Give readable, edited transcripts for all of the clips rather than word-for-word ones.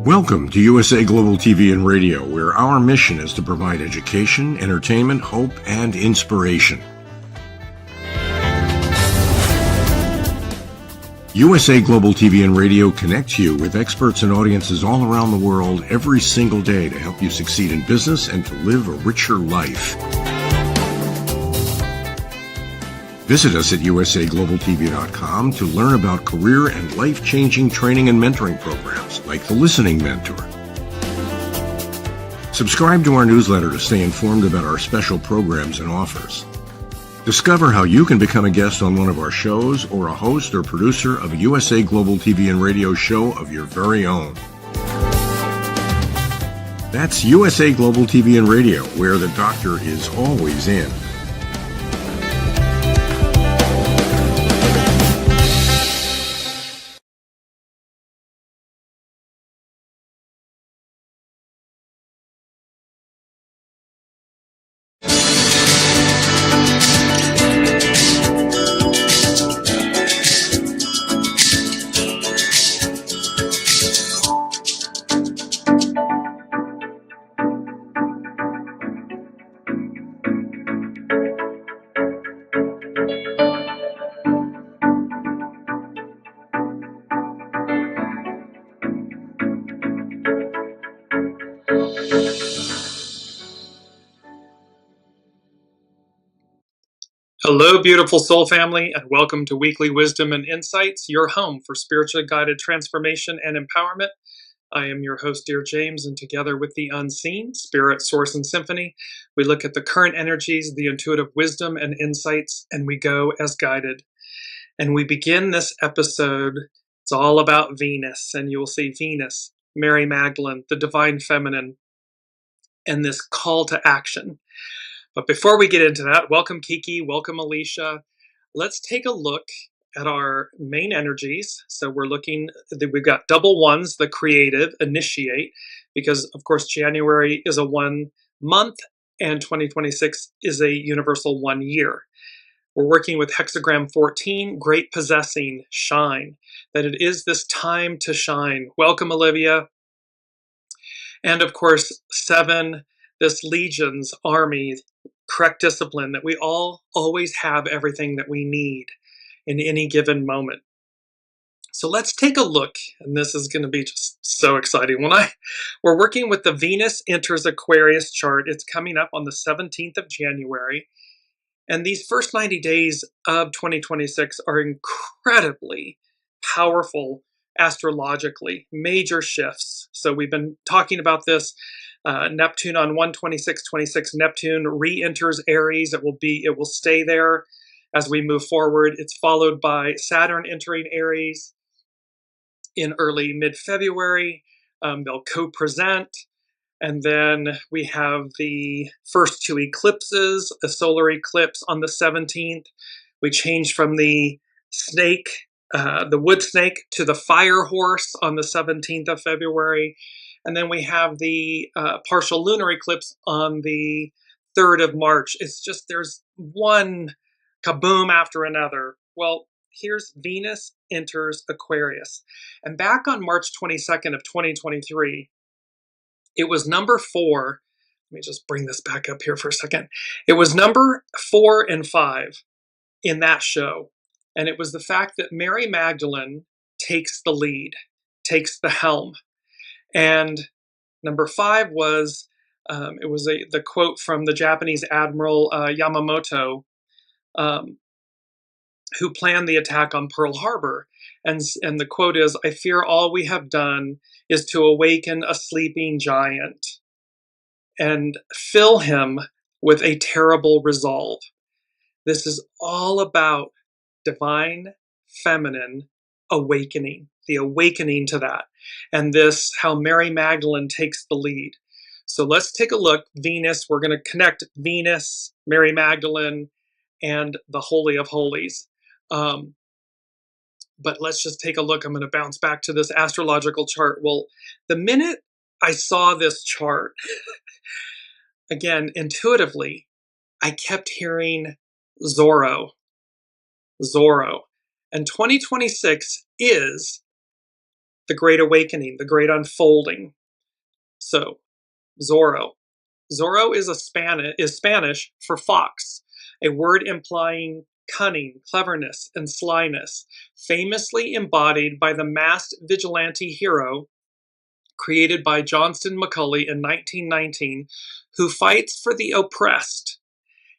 Welcome to USA Global TV and Radio, where our mission is to provide education, entertainment, hope, and inspiration. USA Global TV and Radio connects you with experts and audiences all around the world every single day to help you succeed in business and to live a richer life. Visit us at usaglobaltv.com to learn about career and life-changing training and mentoring programs like the Listening Mentor. Subscribe to our newsletter to stay informed about our special programs and offers. Discover how you can become a guest on one of our shows or a host or producer of a USA Global TV and Radio show of your very own. That's USA Global TV and Radio, where the doctor is always in. Hello, beautiful soul family, and welcome to Weekly Wisdom and Insights, your home for spiritually guided transformation and empowerment. I am your host, Dearjames, and together with the unseen, Spirit, Source, and Symphony, we look at the current energies, the intuitive wisdom and insights, and we go as guided. And we begin this episode, it's all about Venus, and you will see Venus, Mary Magdalene, the Divine Feminine, and this call to action. But before we get into that, welcome Kiki, welcome Alicia. Let's take a look at our main energies. So we're looking, we've got double ones, the creative, initiate, because of course January is a 1 month and 2026 is a universal 1 year. We're working with hexagram 14, great possessing, shine, that it is this time to shine. Welcome Olivia. And of course 7, this legions, army, correct discipline, that we all always have everything that we need in any given moment. So let's take a look, and this is going to be just so exciting. We're working with the Venus enters Aquarius chart. It's coming up on the 17th of January, and these first 90 days of 2026 are incredibly powerful astrologically, major shifts. So we've been talking about this. Neptune on 1/26/26, Neptune re-enters Aries. It will stay there as we move forward. It's followed by Saturn entering Aries in early mid-February. They'll co-present. And then we have the first 2 eclipses, a solar eclipse on the 17th. We change from the snake, the wood snake, to the fire horse on the 17th of February. And then we have the partial lunar eclipse on the 3rd of March. It's just, there's one kaboom after another. Well, here's Venus enters Aquarius. And back on March 22nd of 2023, it was number 4. Let me just bring this back up here for a second. It was number 4 and 5 in that show. And it was the fact that Mary Magdalene takes the lead, takes the helm. And number 5 was, it was the quote from the Japanese Admiral Yamamoto, who planned the attack on Pearl Harbor. And the quote is, "I fear all we have done is to awaken a sleeping giant and fill him with a terrible resolve." This is all about divine feminine awakening, the awakening to that. And this, how Mary Magdalene takes the lead. So let's take a look. Venus, we're going to connect Venus, Mary Magdalene, and the Holy of Holies. But let's just take a look. I'm going to bounce back to this astrological chart. Well, the minute I saw this chart, again, intuitively, I kept hearing ZORRO. And 2026 is the great awakening, the great unfolding. So, Zorro. Zorro is Spanish for fox, a word implying cunning, cleverness, and slyness, famously embodied by the masked vigilante hero created by Johnston McCulley in 1919, who fights for the oppressed.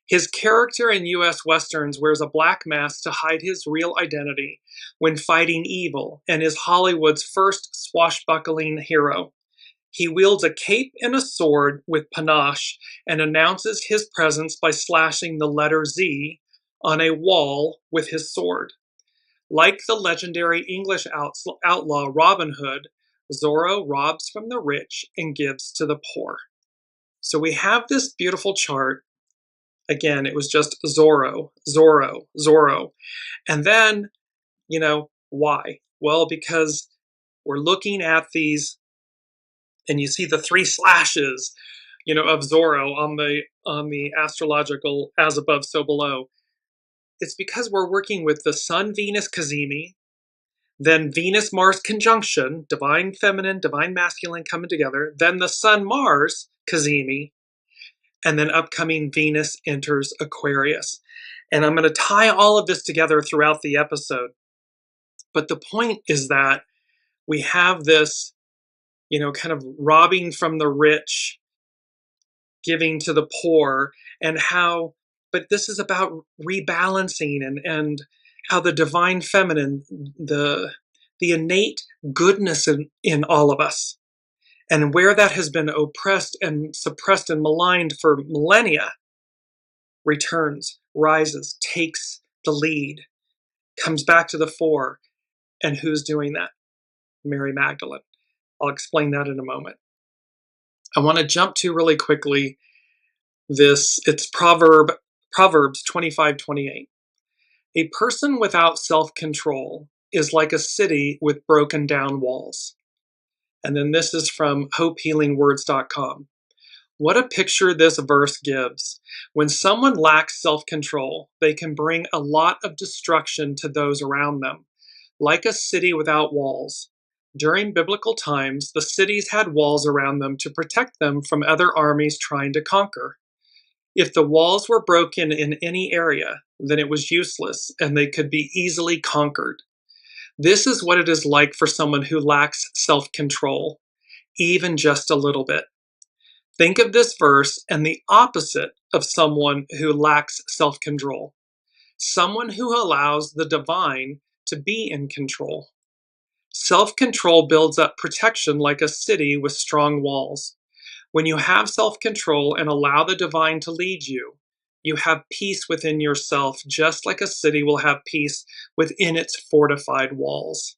His character in U.S. Westerns wears a black mask to hide his real identity when fighting evil, and is Hollywood's first swashbuckling hero. He wields a cape and a sword with panache and announces his presence by slashing the letter Z on a wall with his sword. Like the legendary English outlaw Robin Hood, Zorro robs from the rich and gives to the poor. So we have this beautiful chart. Again, it was just Zorro, Zorro, Zorro. And then, why? Well, because we're looking at these, and you see the 3 slashes, of Zorro on the astrological as above, so below. It's because we're working with the Sun, Venus, Cazimi, then Venus, Mars conjunction, divine feminine, divine masculine coming together, then the Sun, Mars, Cazimi, and then upcoming Venus enters Aquarius. And I'm going to tie all of this together throughout the episode. But the point is that we have this, kind of robbing from the rich, giving to the poor, and how, but this is about rebalancing and how the divine feminine, the innate goodness in all of us, and where that has been oppressed and suppressed and maligned for millennia, returns, rises, takes the lead, comes back to the fore. And who's doing that? Mary Magdalene. I'll explain that in a moment. I want to jump to really quickly it's Proverbs 25:28. A person without self-control is like a city with broken down walls. And then this is from hopehealingwords.com. What a picture this verse gives. When someone lacks self-control, they can bring a lot of destruction to those around them, like a city without walls. During biblical times, the cities had walls around them to protect them from other armies trying to conquer. If the walls were broken in any area, then it was useless and they could be easily conquered. This is what it is like for someone who lacks self-control, even just a little bit. Think of this verse and the opposite of someone who lacks self-control. Someone who allows the divine to be in control. Self-control builds up protection like a city with strong walls. When you have self-control and allow the divine to lead you, you have peace within yourself, just like a city will have peace within its fortified walls.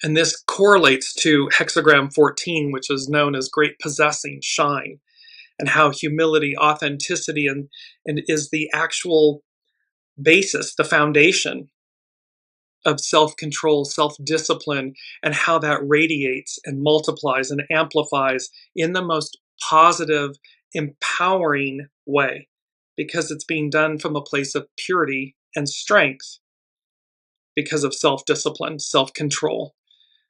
And this correlates to hexagram 14, which is known as great possessing, shine, and how humility, authenticity, and is the actual basis, the foundation of self-control, self-discipline, and how that radiates and multiplies and amplifies in the most positive, empowering way, because it's being done from a place of purity and strength because of self-discipline, self-control.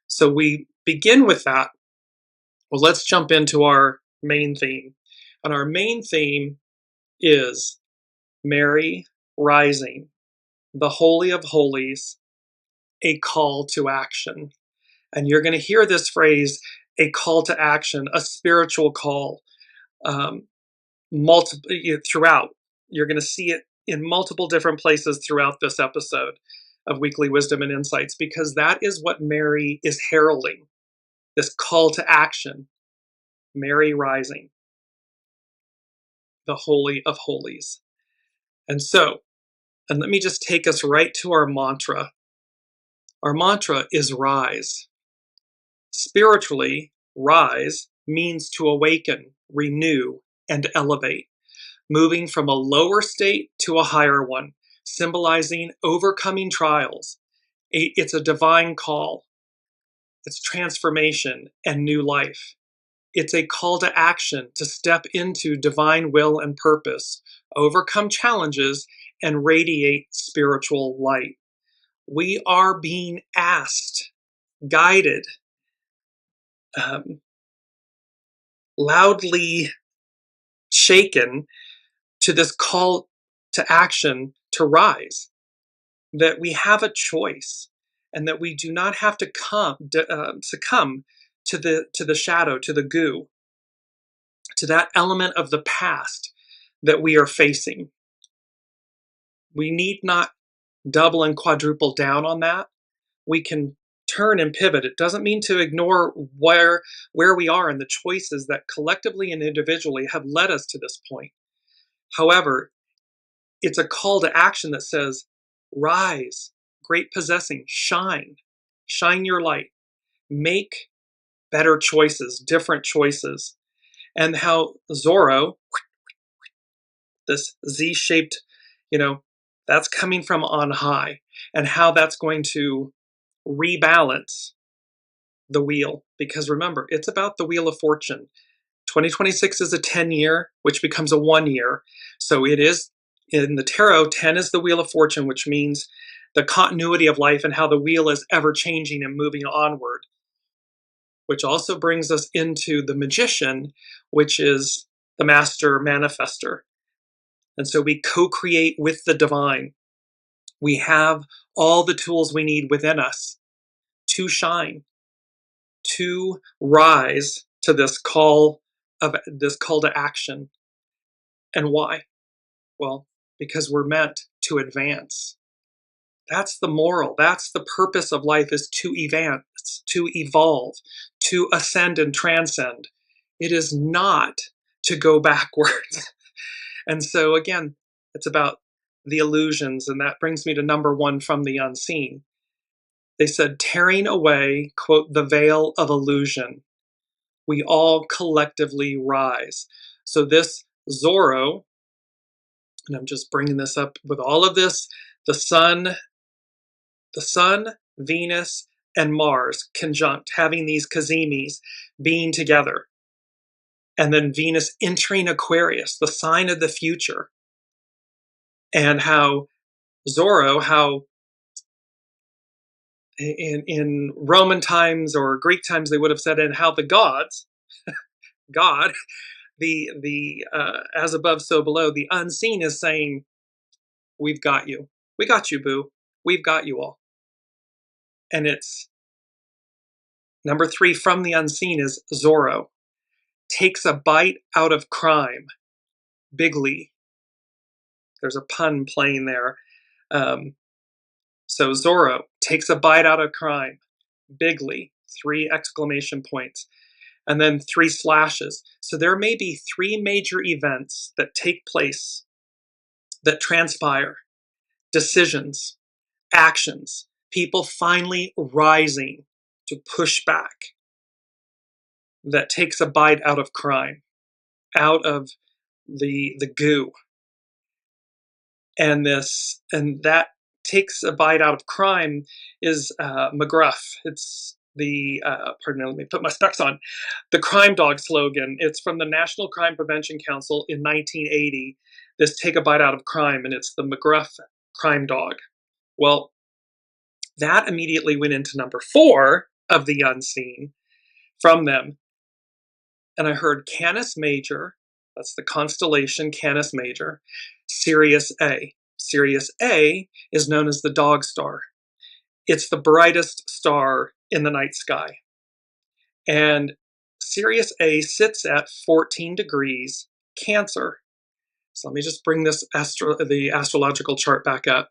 So we begin with that. Well, let's jump into our main theme. And our main theme is Mary rising, the Holy of Holies, a call to action. And you're going to hear this phrase, a call to action, a spiritual call, throughout. You're going to see it in multiple different places throughout this episode of Weekly Wisdom and Insights, because that is what Mary is heralding, this call to action. Mary rising, the Holy of Holies. And let me just take us right to our mantra. Our mantra is rise. Spiritually, rise means to awaken, renew, and elevate, moving from a lower state to a higher one, symbolizing overcoming trials. It's a divine call. It's transformation and new life. It's a call to action to step into divine will and purpose, overcome challenges, and radiate spiritual light. We are being asked guided, loudly shaken to this call to action to rise, that we have a choice, and that we do not have to succumb to the shadow, to the goo, to that element of the past that we are facing. We need not double and quadruple down on that. We can turn and pivot. It doesn't mean to ignore where we are and the choices that collectively and individually have led us to this point. However, it's a call to action that says, rise, great possessing, shine your light, make better choices, different choices. And how Zorro, this Z-shaped, that's coming from on high, and how that's going to rebalance the wheel. Because remember, it's about the Wheel of Fortune. 2026 is a 10-year, which becomes a 1 year. So it is, in the tarot, 10 is the Wheel of Fortune, which means the continuity of life and how the wheel is ever changing and moving onward. Which also brings us into the Magician, which is the master manifester. And so we co-create with the divine. We have all the tools we need within us to shine, to rise to this call to action. And why? Well, because we're meant to advance. That's the moral. That's the purpose of life, is to advance, to evolve, to ascend and transcend. It is not to go backwards. And so again, it's about the illusions, and that brings me to number 1 from the unseen. They said, tearing away, quote, the veil of illusion, we all collectively rise. So this Zorro, and I'm just bringing this up with all of this, the sun, Venus, and Mars conjunct, having these Cazimis being together. And then Venus entering Aquarius, the sign of the future. And how Zorro, how in Roman times or Greek times they would have said, and how the gods, God, the as above so below, the unseen is saying, we've got you. We got you, boo. We've got you all. And it's number 3 from the unseen is Zorro. Takes a bite out of crime. Bigly. There's a pun playing there. So Zorro takes a bite out of crime. Bigly. 3 exclamation points. And then 3 slashes. So there may be 3 major events that take place, that transpire. Decisions, actions, people finally rising to push back. That takes a bite out of crime, out of the goo. And that takes a bite out of crime is McGruff. It's the, pardon me, let me put my specs on. The crime dog slogan. It's from the National Crime Prevention Council in 1980. This take a bite out of crime, and it's the McGruff crime dog. Well, that immediately went into number 4 of the unseen from them. And I heard Canis Major, that's the constellation Canis Major, Sirius A. Sirius A is known as the dog star. It's the brightest star in the night sky. And Sirius A sits at 14 degrees Cancer. So let me just bring this the astrological chart back up.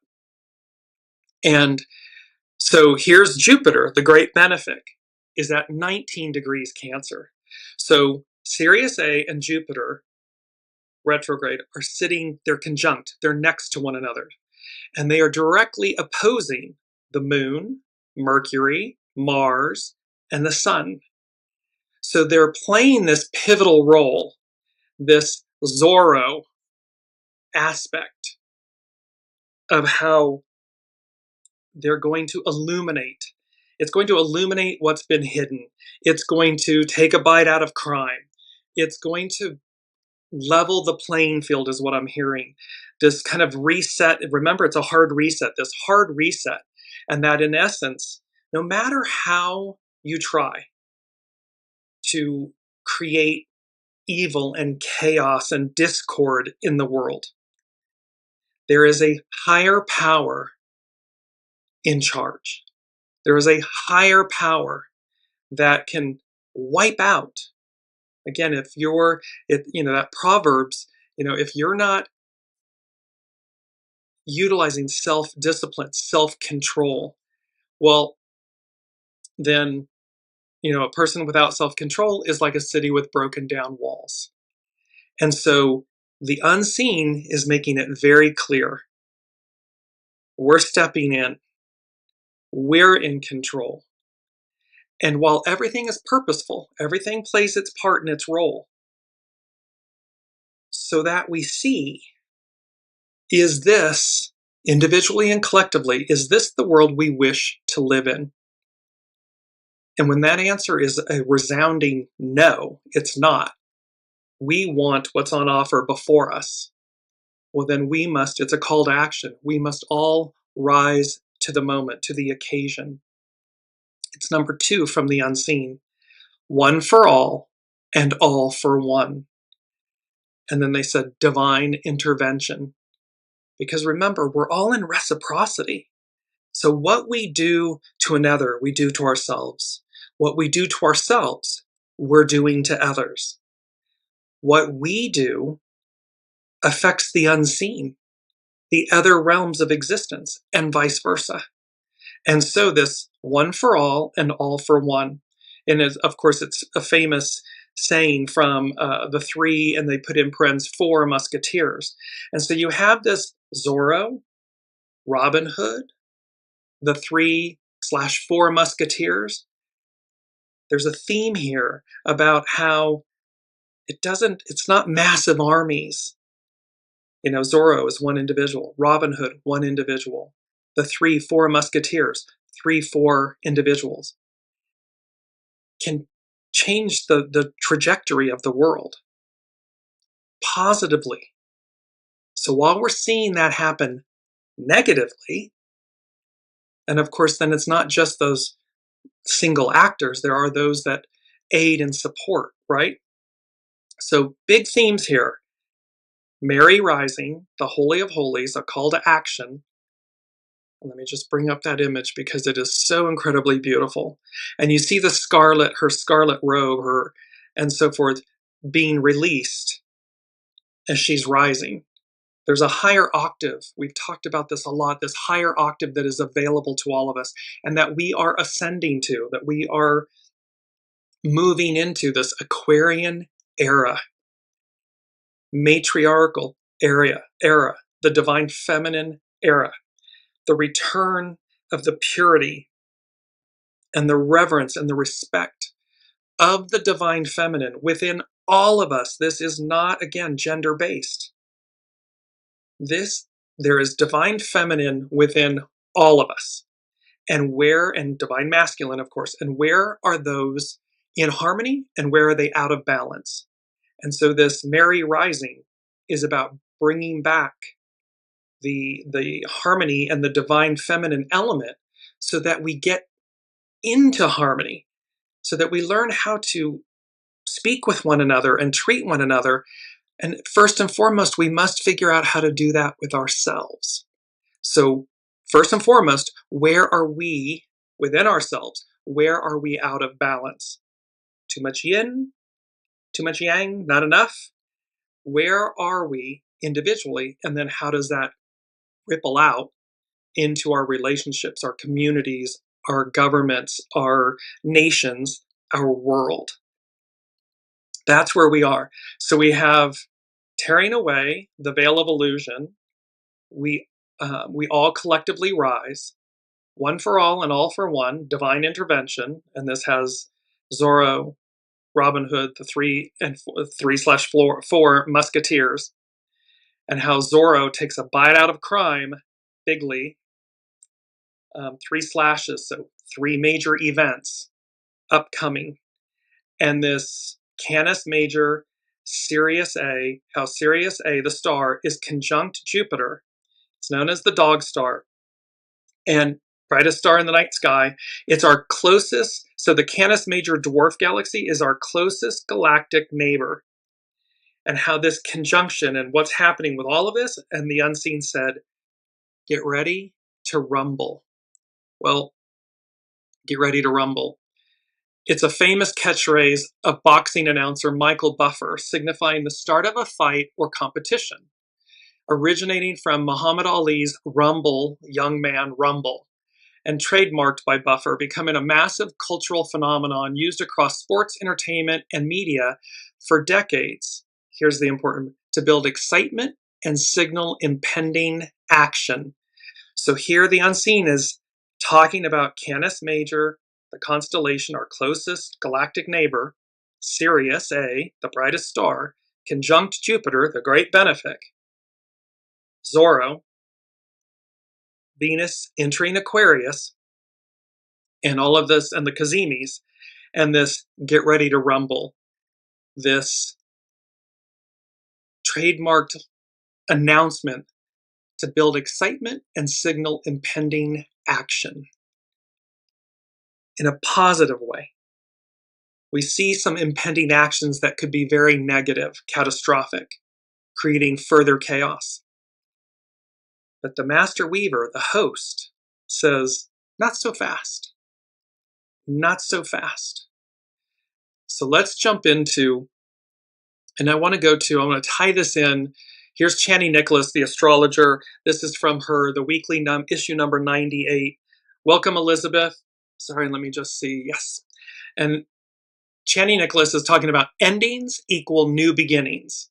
And so here's Jupiter, the great benefic, is at 19 degrees Cancer. So Sirius A and Jupiter retrograde are sitting, they're conjunct, they're next to one another. And they are directly opposing the Moon, Mercury, Mars, and the Sun. So they're playing this pivotal role, this Zorro aspect of how they're going to illuminate. It's going to illuminate what's been hidden. It's going to take a bite out of crime. It's going to level the playing field is what I'm hearing. This kind of reset. Remember, it's a hard reset, this hard reset. And that in essence, no matter how you try to create evil and chaos and discord in the world, there is a higher power in charge. There is a higher power that can wipe out. Again, if that Proverbs, if you're not utilizing self-discipline, self-control, well, then, a person without self-control is like a city with broken down walls. And so the unseen is making it very clear. We're stepping in. We're in control. And while everything is purposeful, everything plays its part in its role, so that we see, is this, individually and collectively, is this the world we wish to live in? And when that answer is a resounding no, it's not. We want what's on offer before us. Well, then it's a call to action. We must all rise to the moment, to the occasion. It's number 2 from the unseen. One for all and all for one. And then they said divine intervention. Because remember, we're all in reciprocity. So what we do to another, we do to ourselves. What we do to ourselves, we're doing to others. What we do affects the unseen, the other realms of existence, and vice versa. And so this one for all and all for one. And of course, it's a famous saying from the 3, and they put in parentheses 4 musketeers. And so you have this Zorro, Robin Hood, the 3/4 musketeers. There's a theme here about how it's not massive armies. Zorro is one individual, Robin Hood, one individual. The 3/4 musketeers, 3/4 individuals, can change the trajectory of the world positively. So while we're seeing that happen negatively, and of course then it's not just those single actors, there are those that aid and support, right? So big themes here. Mary rising, the Holy of Holies, a call to action. Let me just bring up that image because it is so incredibly beautiful. And you see her scarlet robe, and so forth, being released as she's rising. There's a higher octave. We've talked about this a lot, this higher octave that is available to all of us and that we are ascending to, that we are moving into this Aquarian era, matriarchal era, the divine feminine era, the return of the purity and the reverence and the respect of the divine feminine within all of us. This is not, again, gender-based. There is divine feminine within all of us. And divine masculine, of course, and where are those in harmony and where are they out of balance? And so this Mary rising is about bringing back the harmony and the divine feminine element so that we get into harmony, so that we learn how to speak with one another and treat one another. And first and foremost, we must figure out how to do that with ourselves. So first and foremost, where are we within ourselves? Where are we out of balance? Too much yin, too much yang, not enough? Where are we individually? And then how does that ripple out into our relationships, our communities, our governments, our nations, our world? That's where we are. So we have tearing away the veil of illusion. We all collectively rise. One for all and all for one, divine intervention. And this has Zorro, Robin Hood, the 3/4 musketeers, and how Zorro takes a bite out of crime, bigly. 3 slashes, so 3 major events upcoming. And this Canis Major, Sirius A, how Sirius A, the star, is conjunct Jupiter. It's known as the dog star. And brightest star in the night sky. It's our closest, so the Canis Major Dwarf Galaxy is our closest galactic neighbor. And how this conjunction and what's happening with all of this, and the unseen said, get ready to rumble. Well, get ready to rumble. It's a famous catchphrase of boxing announcer Michael Buffer, signifying the start of a fight or competition, originating from Muhammad Ali's Rumble, young man rumble, and trademarked by Buffer, becoming a massive cultural phenomenon used across sports, entertainment, and media for decades. Here's the important, to build excitement and signal impending action. So here the unseen is talking about Canis Major, the constellation, our closest galactic neighbor, Sirius A, the brightest star, conjunct Jupiter, the great benefic, ZORRO, Venus entering Aquarius, and all of this, and the Cazimis, and this get ready to rumble, this trademarked announcement to build excitement and signal impending action in a positive way. We see some impending actions that could be very negative, catastrophic, creating further chaos. But the Master Weaver, the host, says, not so fast. Not so fast. So let's jump into, and I want to tie this in. Here's Chani Nicholas, the astrologer. This is from her, the weekly issue number 98. Welcome, Elizabeth. Sorry, let me just see. Yes. And Chani Nicholas is talking about endings equal new beginnings.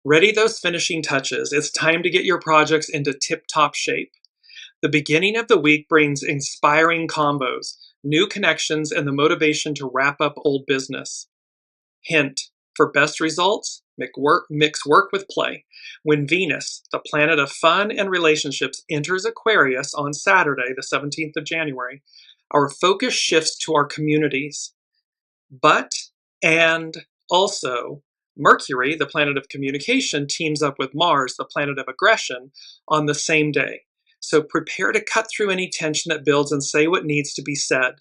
Ready those finishing touches. It's time to get your projects into tip-top shape. The beginning of the week brings inspiring combos, new connections, and the motivation to wrap up old business. Hint, for best results, mix work with play. When Venus, the planet of fun and relationships, enters Aquarius on Saturday, the 17th of January, our focus shifts to our communities. And also, Mercury, the planet of communication, teams up with Mars, the planet of aggression, on the same day. So prepare to cut through any tension that builds and say what needs to be said.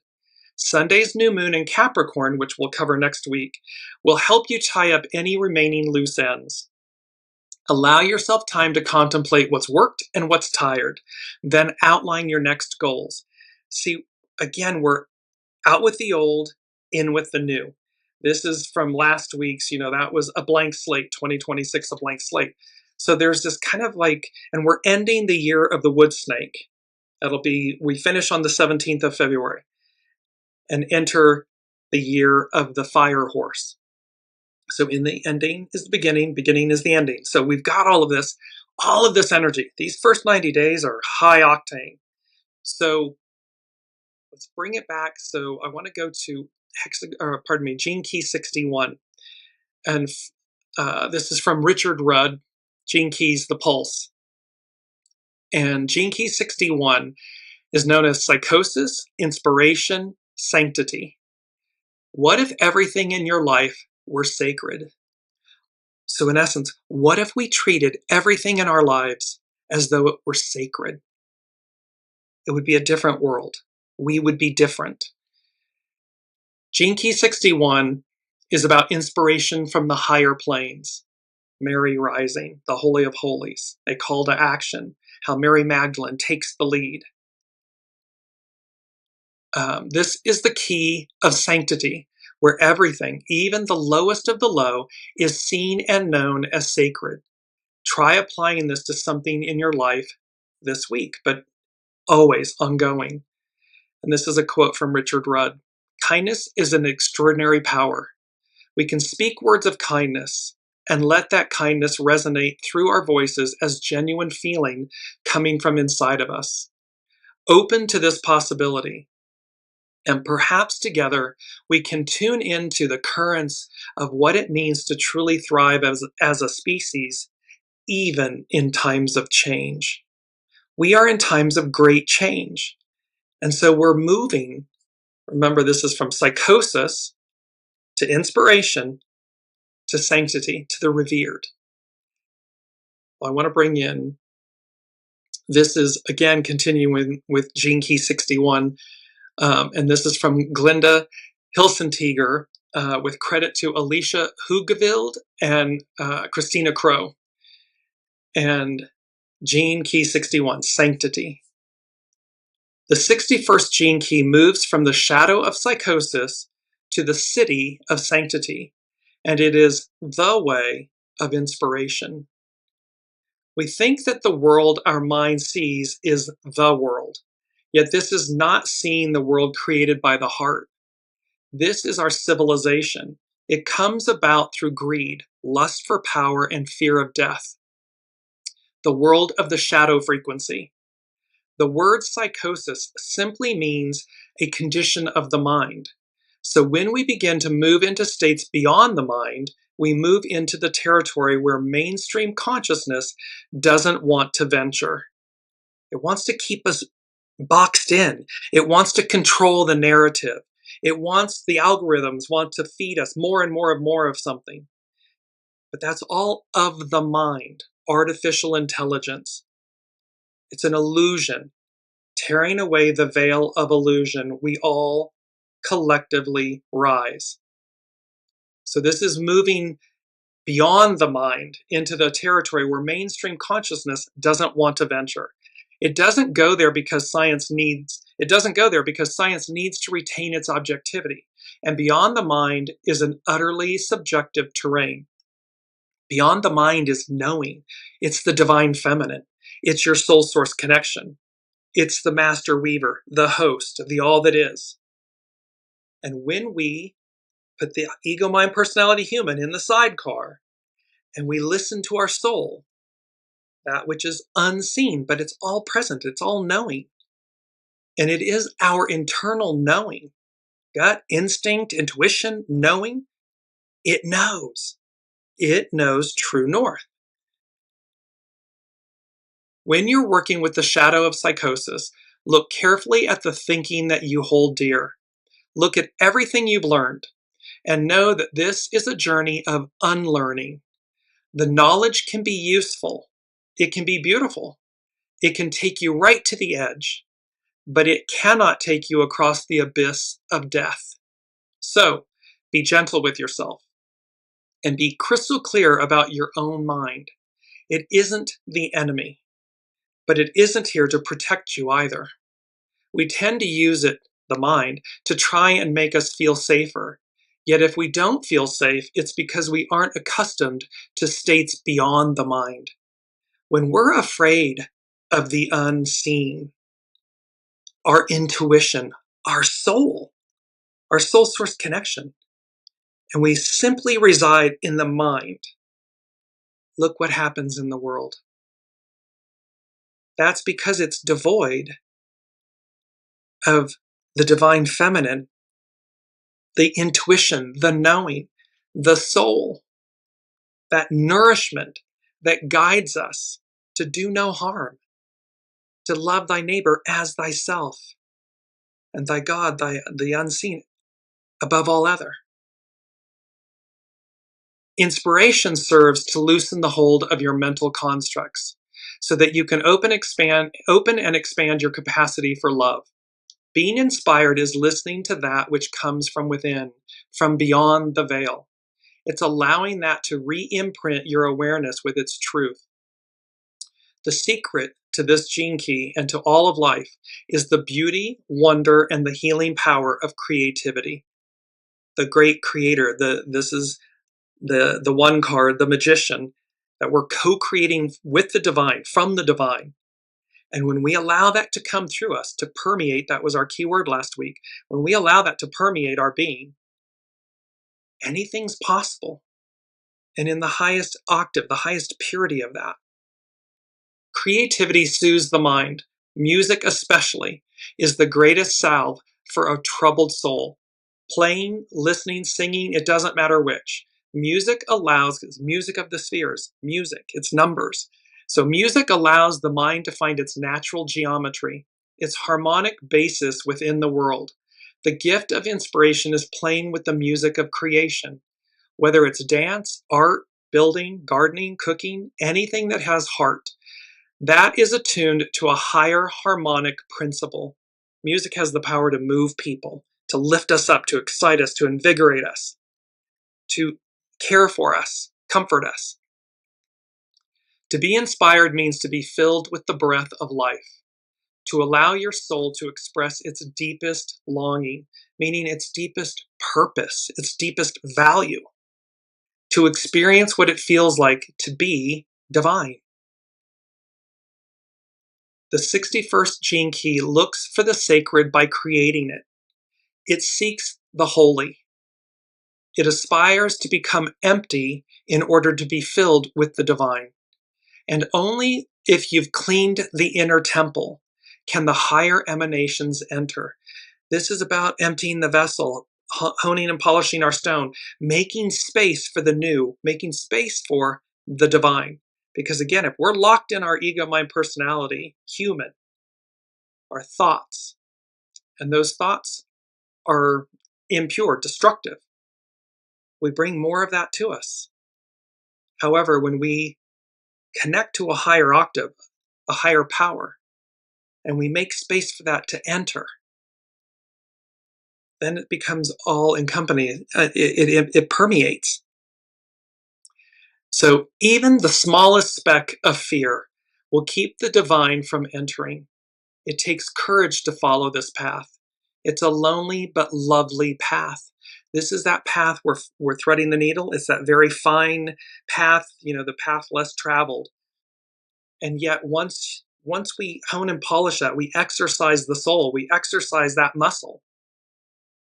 Sunday's new moon in Capricorn, which we'll cover next week, will help you tie up any remaining loose ends. Allow yourself time to contemplate what's worked and what's tired. Then outline your next goals. See, again, we're out with the old, in with the new. This is from last week's, that was a blank slate, 2026, a blank slate. So there's this kind of and we're ending the year of the wood snake. We finish on the 17th of February and enter the year of the fire horse. So in the ending is the beginning, beginning is the ending. So we've got all of this energy. These first 90 days are high octane. So let's bring it back. So I want to go to Gene Key 61. And this is from Richard Rudd, Gene Keys, The Pulse. And Gene Key 61 is known as psychosis, inspiration, sanctity. What if everything in your life were sacred? So in essence, what if we treated everything in our lives as though it were sacred? It would be a different world. We would be different. Gene Key 61 is about inspiration from the higher planes. Mary rising, the Holy of Holies, a call to action, how Mary Magdalene takes the lead. This is the key of sanctity, where everything, even the lowest of the low, is seen and known as sacred. Try applying this to something in your life this week, but always ongoing. And this is a quote from Richard Rudd. Kindness is an extraordinary power. We can speak words of kindness and let that kindness resonate through our voices as genuine feeling coming from inside of us. Open to this possibility. And perhaps together we can tune into the currents of what it means to truly thrive as a species, even in times of change. We are in times of great change. And so we're moving. Remember, this is from psychosis to inspiration to sanctity to the revered. Well, I want to bring in This is, again, continuing with Gene Key 61, and this is from Glenda Hilsentiger, with credit to Alicia Hugevild and Christina Crow. And Gene Key 61, Sanctity. The 61st Gene Key moves from the shadow of psychosis to the city of sanctity, and it is the way of inspiration. We think that the world our mind sees is the world, yet this is not seeing the world created by the heart. This is our civilization. It comes about through greed, lust for power, and fear of death. The world of the shadow frequency. The word psychosis simply means a condition of the mind. So when we begin to move into states beyond the mind, we move into the territory where mainstream consciousness doesn't want to venture. It wants to keep us boxed in. It wants to control the narrative. It wants, the algorithms want to feed us more and more of something. But that's all of the mind, artificial intelligence. It's an illusion. Tearing away the veil of illusion, we all collectively rise. So this is moving beyond the mind into the territory where mainstream consciousness doesn't want to venture. It doesn't go there because science needs to retain its objectivity. And beyond the mind is an utterly subjective terrain. Beyond the mind is knowing. It's the divine feminine. It's your soul source connection. It's the master weaver, the host, the all that is. And when we put the ego, mind, personality, human in the sidecar, and we listen to our soul, that which is unseen, but it's all present, it's all knowing. And it is our internal knowing, gut, instinct, intuition, knowing. It knows. It knows true north. When you're working with the shadow of psychosis, look carefully at the thinking that you hold dear. Look at everything you've learned and know that this is a journey of unlearning. The knowledge can be useful. It can be beautiful. It can take you right to the edge, but it cannot take you across the abyss of death. So be gentle with yourself and be crystal clear about your own mind. It isn't the enemy, but it isn't here to protect you either. We tend to use it, the mind, to try and make us feel safer. Yet if we don't feel safe, it's because we aren't accustomed to states beyond the mind. When we're afraid of the unseen, our intuition, our soul source connection, and we simply reside in the mind, look what happens in the world. That's because it's devoid of the divine feminine, the intuition, the knowing, the soul, that nourishment that guides us to do no harm, to love thy neighbor as thyself, and thy God, the unseen, above all other. Inspiration serves to loosen the hold of your mental constructs so that you can open and expand your capacity for love. Being inspired is listening to that which comes from within, from beyond the veil. It's allowing that to re-imprint your awareness with its truth. The secret to this gene key and to all of life is the beauty, wonder, and the healing power of creativity. The great creator, this is the one card, the magician, that we're co-creating with the divine, from the divine. And when we allow that to come through us, to permeate, that was our key word last week, when we allow that to permeate our being, anything's possible. And in the highest octave, the highest purity of that. Creativity soothes the mind. Music especially is the greatest salve for a troubled soul. Playing, listening, singing, it doesn't matter which. Music allows, it's music of the spheres, music, it's numbers. So music allows the mind to find its natural geometry, its harmonic basis within the world. The gift of inspiration is playing with the music of creation, whether it's dance, art, building, gardening, cooking, anything that has heart. that is attuned to a higher harmonic principle. Music has the power to move people, to lift us up, to excite us, to invigorate us, to care for us, comfort us. To be inspired means to be filled with the breath of life, to allow your soul to express its deepest longing, meaning its deepest purpose, its deepest value, to experience what it feels like to be divine. The 61st gene key looks for the sacred by creating it. It seeks the holy. It aspires to become empty in order to be filled with the divine. And only if you've cleaned the inner temple can the higher emanations enter. This is about emptying the vessel, honing and polishing our stone, making space for the new, making space for the divine. Because again, if we're locked in our ego, mind, personality, human, our thoughts, and those thoughts are impure, destructive, we bring more of that to us. However, when we connect to a higher octave, a higher power, and we make space for that to enter, then it becomes all encompassing. It permeates. So even the smallest speck of fear will keep the divine from entering. It takes courage to follow this path. It's a lonely but lovely path. This is that path where we're threading the needle. It's that very fine path, the path less traveled. And yet once we hone and polish that, we exercise the soul, we exercise that muscle,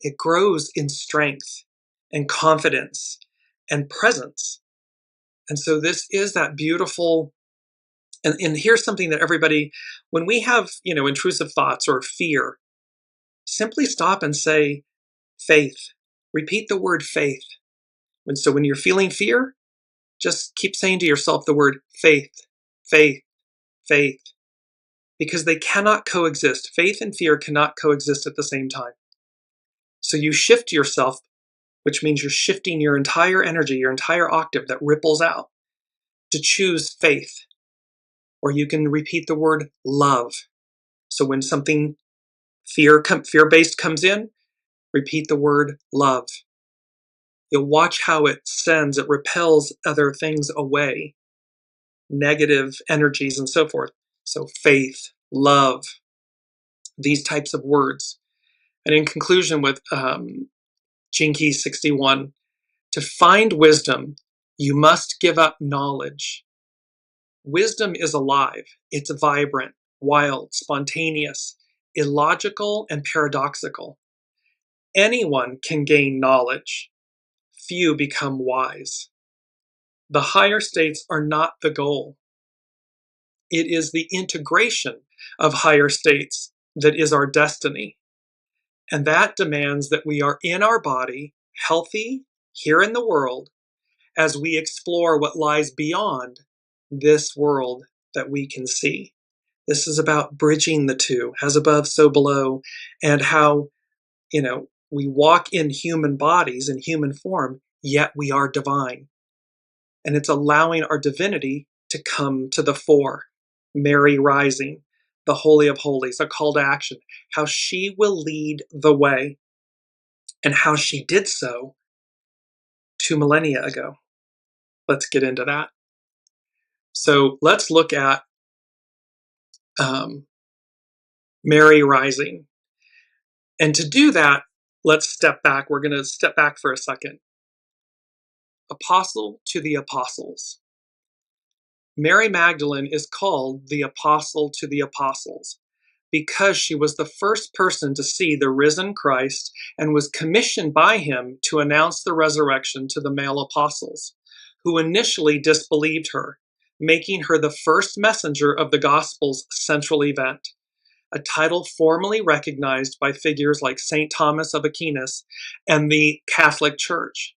it grows in strength and confidence and presence. And so this is that beautiful, and here's something that everybody, when we have, intrusive thoughts or fear, simply stop and say, faith. Repeat the word faith. So when you're feeling fear, just keep saying to yourself the word faith, faith, faith, because they cannot coexist. Faith and fear cannot coexist at the same time. So you shift yourself, which means you're shifting your entire energy, your entire octave that ripples out, to choose faith. Or you can repeat the word love. So when something fear-based comes in, repeat the word love. You'll watch how it repels other things away, negative energies and so forth. So faith, love, these types of words. And in conclusion with Gene Key 61, to find wisdom, you must give up knowledge. Wisdom is alive. It's vibrant, wild, spontaneous, illogical, and paradoxical. Anyone can gain knowledge. Few become wise. The higher states are not the goal. It is the integration of higher states that is our destiny. And that demands that we are in our body, healthy, here in the world, as we explore what lies beyond this world that we can see. This is about bridging the two, as above, so below, and how, we walk in human bodies, in human form, yet we are divine. And it's allowing our divinity to come to the fore. Mary rising, the Holy of Holies, a call to action, how she will lead the way, and how she did so 2 millennia ago. Let's get into that. So let's look at Mary rising. And to do that, let's step back. We're going to step back for a second. Apostle to the apostles. Mary Magdalene is called the apostle to the apostles because she was the first person to see the risen Christ and was commissioned by him to announce the resurrection to the male apostles, who initially disbelieved her, making her the first messenger of the gospel's central event, a title formally recognized by figures like St. Thomas of Aquinas and the Catholic Church.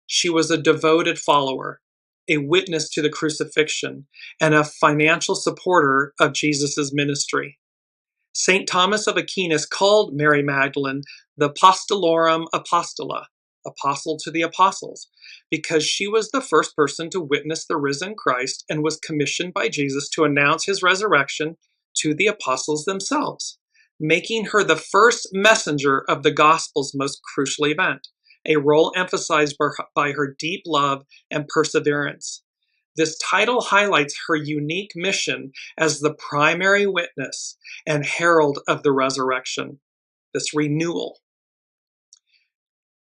She was a devoted follower, a witness to the crucifixion, and a financial supporter of Jesus' ministry. St. Thomas of Aquinas called Mary Magdalene the Apostolorum Apostola, apostle to the apostles, because she was the first person to witness the risen Christ and was commissioned by Jesus to announce his resurrection to the apostles themselves, making her the first messenger of the gospel's most crucial event, a role emphasized by her deep love and perseverance. This title highlights her unique mission as the primary witness and herald of the resurrection, this renewal,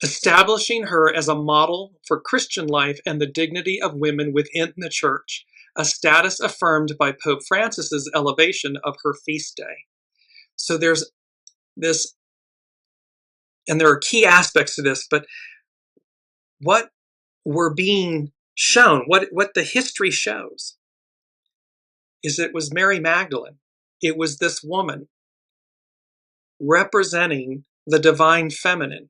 establishing her as a model for Christian life and the dignity of women within the church, a status affirmed by Pope Francis's elevation of her feast day. So there's this, and there are key aspects to this, but what we're being shown, what the history shows, is it was Mary Magdalene. It was this woman representing the divine feminine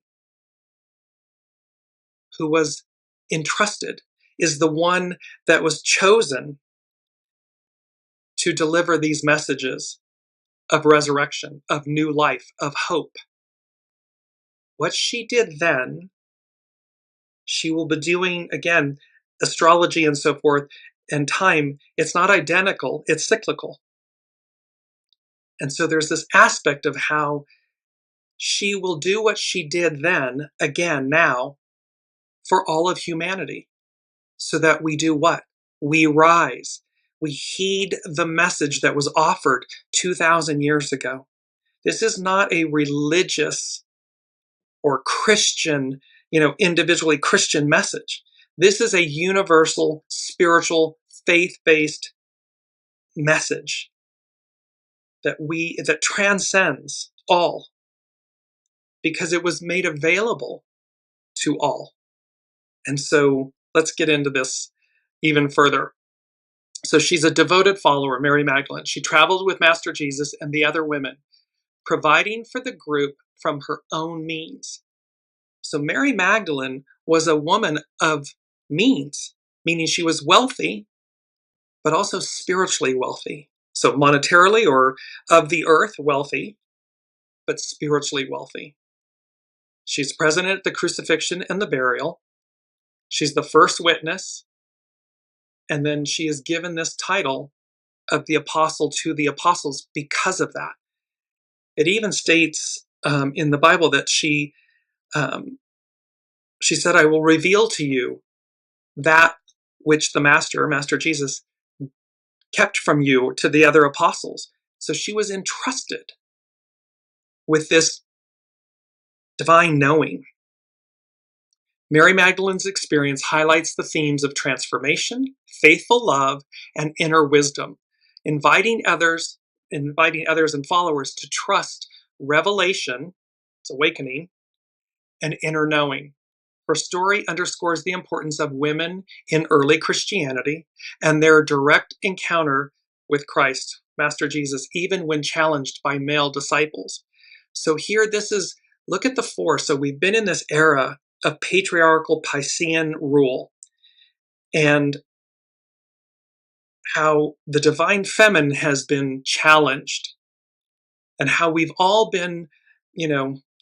who was entrusted, is the one that was chosen to deliver these messages of resurrection, of new life, of hope. What she did then, she will be doing, again, astrology and so forth, and time, it's not identical, it's cyclical. And so there's this aspect of how she will do what she did then, again, now, for all of humanity, so that we do what? We rise. We heed the message that was offered 2,000 years ago. This is not a religious or Christian, individually Christian message. This is a universal, spiritual, faith-based message that transcends all, because it was made available to all. And so let's get into this even further. So she's a devoted follower, Mary Magdalene. She traveled with Master Jesus and the other women, providing for the group from her own means. So Mary Magdalene was a woman of means, meaning she was wealthy, but also spiritually wealthy. So monetarily or of the earth wealthy, but spiritually wealthy. She's present at the crucifixion and the burial. She's the first witness. And then she is given this title of the apostle to the apostles because of that. It even states in the Bible that she said, I will reveal to you that which the Master Jesus, kept from you to the other apostles. So she was entrusted with this divine knowing. Mary Magdalene's experience highlights the themes of transformation, faithful love, and inner wisdom, inviting others and followers to trust revelation, it's awakening, and inner knowing. Her story underscores the importance of women in early Christianity and their direct encounter with Christ, Master Jesus, even when challenged by male disciples. So here, look at the four. So we've been in this era of patriarchal Piscean rule, and how the divine feminine has been challenged, and how we've all been,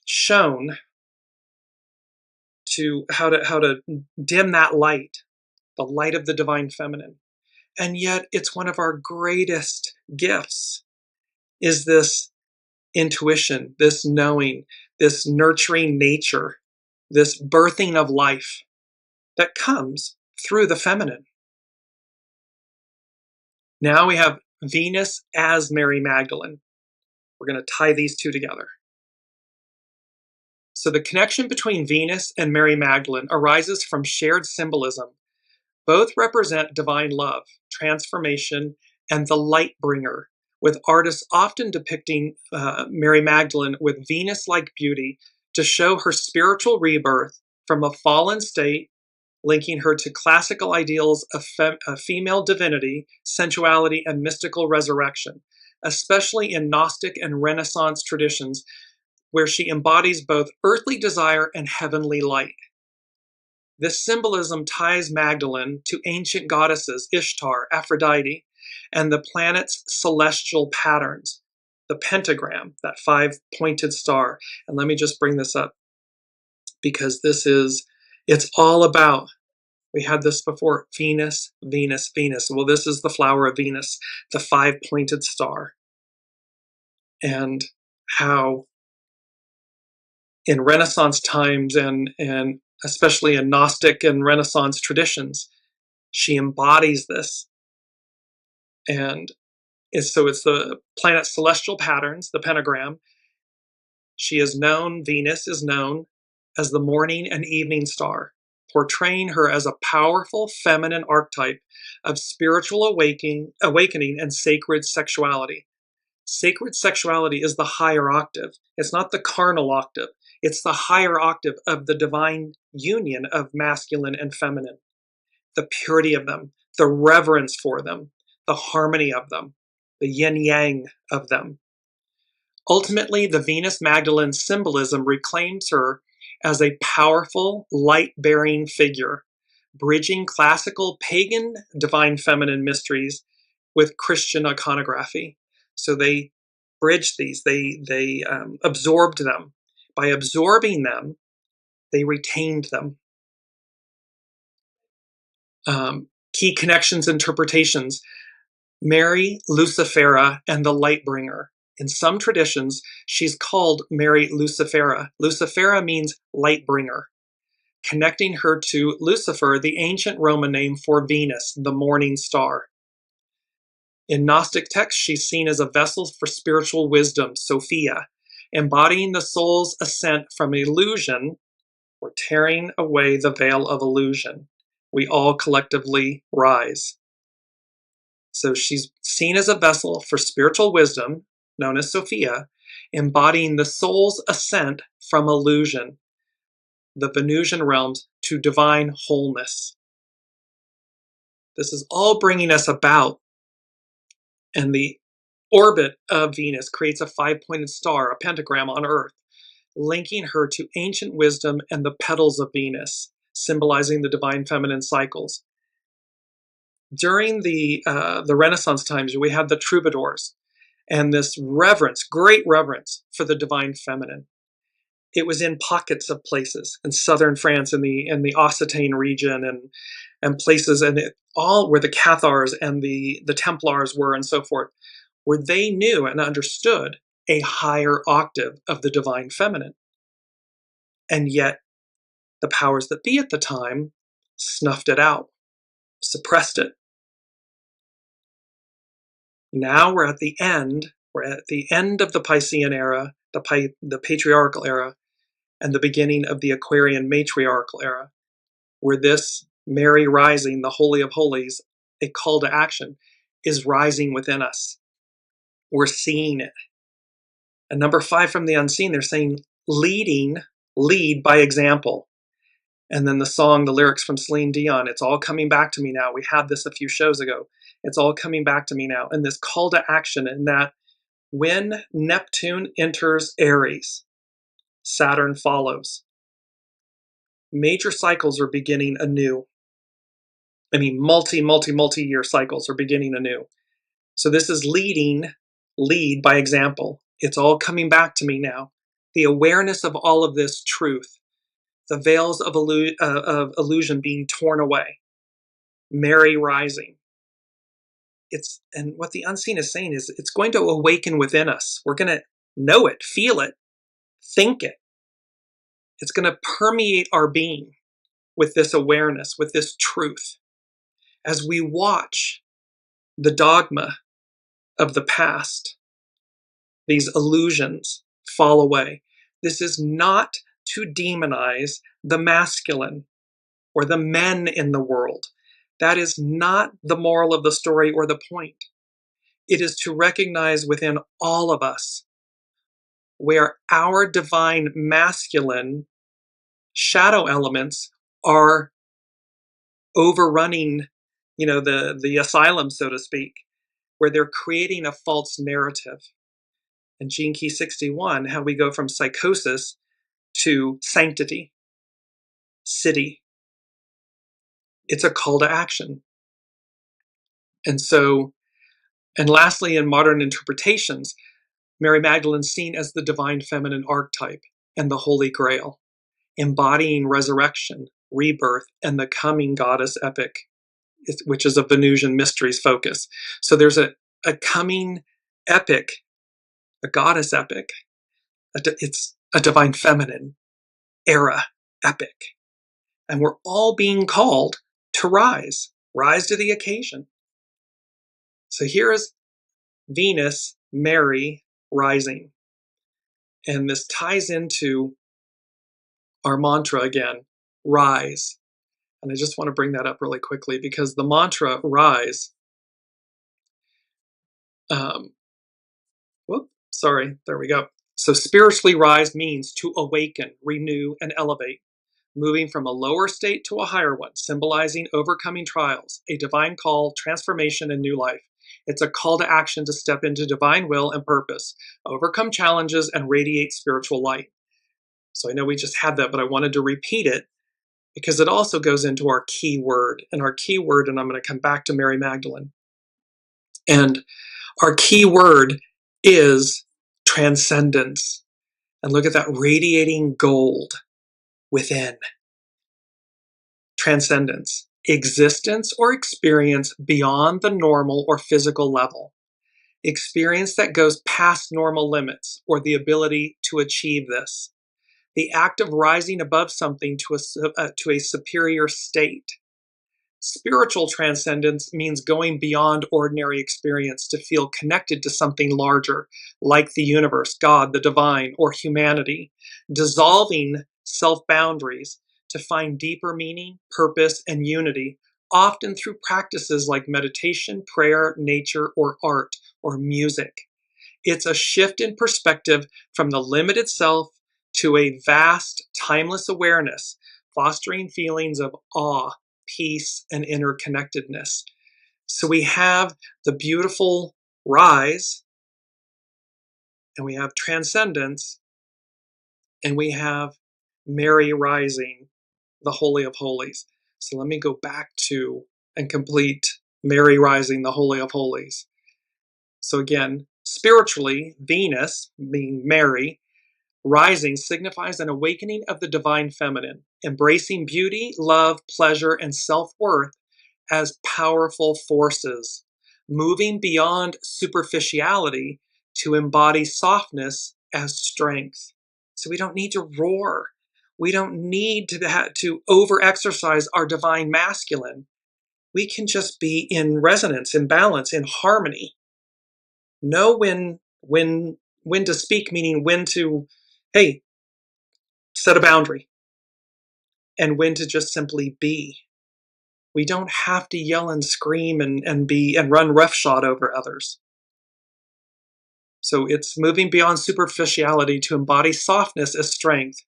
shown to how to dim that light, the light of the divine feminine. And yet it's one of our greatest gifts, is this intuition, this knowing, this nurturing nature, this birthing of life that comes through the feminine. Now we have Venus as Mary Magdalene. We're going to tie these two together. So the connection between Venus and Mary Magdalene arises from shared symbolism. Both represent divine love, transformation, and the light bringer, with artists often depicting Mary Magdalene with Venus-like beauty to show her spiritual rebirth from a fallen state, linking her to classical ideals of female divinity, sensuality, and mystical resurrection, especially in Gnostic and Renaissance traditions, where she embodies both earthly desire and heavenly light. This symbolism ties Magdalene to ancient goddesses Ishtar, Aphrodite, and the planet's celestial patterns, the pentagram, that 5-pointed star. And let me just bring this up. because it's all about, we had this before, Venus, Venus, Venus. Well, this is the flower of Venus, the five-pointed star. And how in Renaissance times and especially in Gnostic and Renaissance traditions, she embodies this. And so it's the planet's celestial patterns, the pentagram. She is known, Venus is known as the morning and evening star, portraying her as a powerful feminine archetype of spiritual awakening and sacred sexuality. Sacred sexuality is the higher octave. It's not the carnal octave. It's the higher octave of the divine union of masculine and feminine. The purity of them, the reverence for them, the harmony of them, the yin-yang of them. Ultimately, the Venus Magdalene symbolism reclaims her as a powerful, light-bearing figure, bridging classical pagan divine feminine mysteries with Christian iconography. So they bridged these, they absorbed them. By absorbing them, they retained them. Key connections, interpretations. Mary Lucifera and the Lightbringer. In some traditions, she's called Mary Lucifera. Lucifera means Lightbringer, connecting her to Lucifer, the ancient Roman name for Venus, the morning star. In Gnostic texts, she's seen as a vessel for spiritual wisdom, Sophia, embodying the soul's ascent from illusion, or tearing away the veil of illusion. We all collectively rise. So she's seen as a vessel for spiritual wisdom, known as Sophia, embodying the soul's ascent from illusion, the Venusian realms, to divine wholeness. This is all bringing us about, and the orbit of Venus creates a five-pointed star, a pentagram on Earth, linking her to ancient wisdom and the petals of Venus, symbolizing the divine feminine cycles. During the Renaissance times, we had the troubadours, and this reverence, great reverence for the divine feminine. It was in pockets of places in southern France, in the Occitane region, and places, and it all where the Cathars and the Templars were, and so forth, where they knew and understood a higher octave of the divine feminine. And yet, the powers that be at the time snuffed it out, suppressed it. Now we're at the end. We're at the end of the Piscean era, the patriarchal era, and the beginning of the Aquarian matriarchal era, where this Mary rising, the Holy of Holies, a call to action, is rising within us. We're seeing it. And number 5 from the unseen, they're saying lead by example. And then the song, the lyrics from Celine Dion, it's all coming back to me now. We had this a few shows ago. It's all coming back to me now. And this call to action, in that when Neptune enters Aries, Saturn follows. Major cycles are beginning anew. I mean, multi-year cycles are beginning anew. So this is lead by example. It's all coming back to me now. The awareness of all of this truth, the veils of illusion being torn away, Mary rising. And what the unseen is saying is it's going to awaken within us. We're going to know it, feel it, think it. It's going to permeate our being with this awareness, with this truth. As we watch the dogma of the past, these illusions fall away. This is not to demonize the masculine or the men in the world. That is not the moral of the story or the point. It is to recognize within all of us where our divine masculine shadow elements are overrunning, the asylum, so to speak, where they're creating a false narrative. In Gene Key 61, how we go from psychosis to sanctity, city. It's a call to action. And lastly, in modern interpretations, Mary Magdalene's seen as the divine feminine archetype and the Holy Grail. embodying resurrection, rebirth, and the coming goddess epic, which is a Venusian mysteries focus. So there's a coming epic, a goddess epic. It's a divine feminine era epic. And we're all being called to rise to the occasion. So here is Venus, Mary, rising. And this ties into our mantra again, rise. And I just want to bring that up really quickly because the mantra rise, there we go. So spiritually rise means to awaken, renew, and elevate, moving from a lower state to a higher one, symbolizing overcoming trials, a divine call, transformation, and new life. It's a call to action to step into divine will and purpose, overcome challenges, and radiate spiritual light. So I know we just had that, but I wanted to repeat it because it also goes into our key word. And our key word, and I'm going to come back to Mary Magdalene. And our key word is transcendence. And look at that radiating gold within. Transcendence, existence or experience beyond the normal or physical level. Experience that goes past normal limits or the ability to achieve this. The act of rising above something to a superior state. Spiritual transcendence means going beyond ordinary experience to feel connected to something larger, like the universe, God, the divine, or humanity, dissolving self-boundaries to find deeper meaning, purpose, and unity, often through practices like meditation, prayer, nature, or art, or music. It's a shift in perspective from the limited self to a vast, timeless awareness, fostering feelings of awe, peace, and interconnectedness. So we have the beautiful rise, and we have transcendence, and we have Mary rising, the Holy of Holies. So let me go back to and complete Mary rising, the Holy of Holies. So again, spiritually, Venus, being Mary, rising signifies an awakening of the divine feminine, embracing beauty, love, pleasure, and self-worth as powerful forces, moving beyond superficiality to embody softness as strength. So we don't need to roar. We don't need to over-exercise our divine masculine. We can just be in resonance, in balance, in harmony. Know when to speak, meaning when to, hey, set a boundary, and when to just simply be. We don't have to yell and scream and run roughshod over others. So it's moving beyond superficiality to embody softness as strength,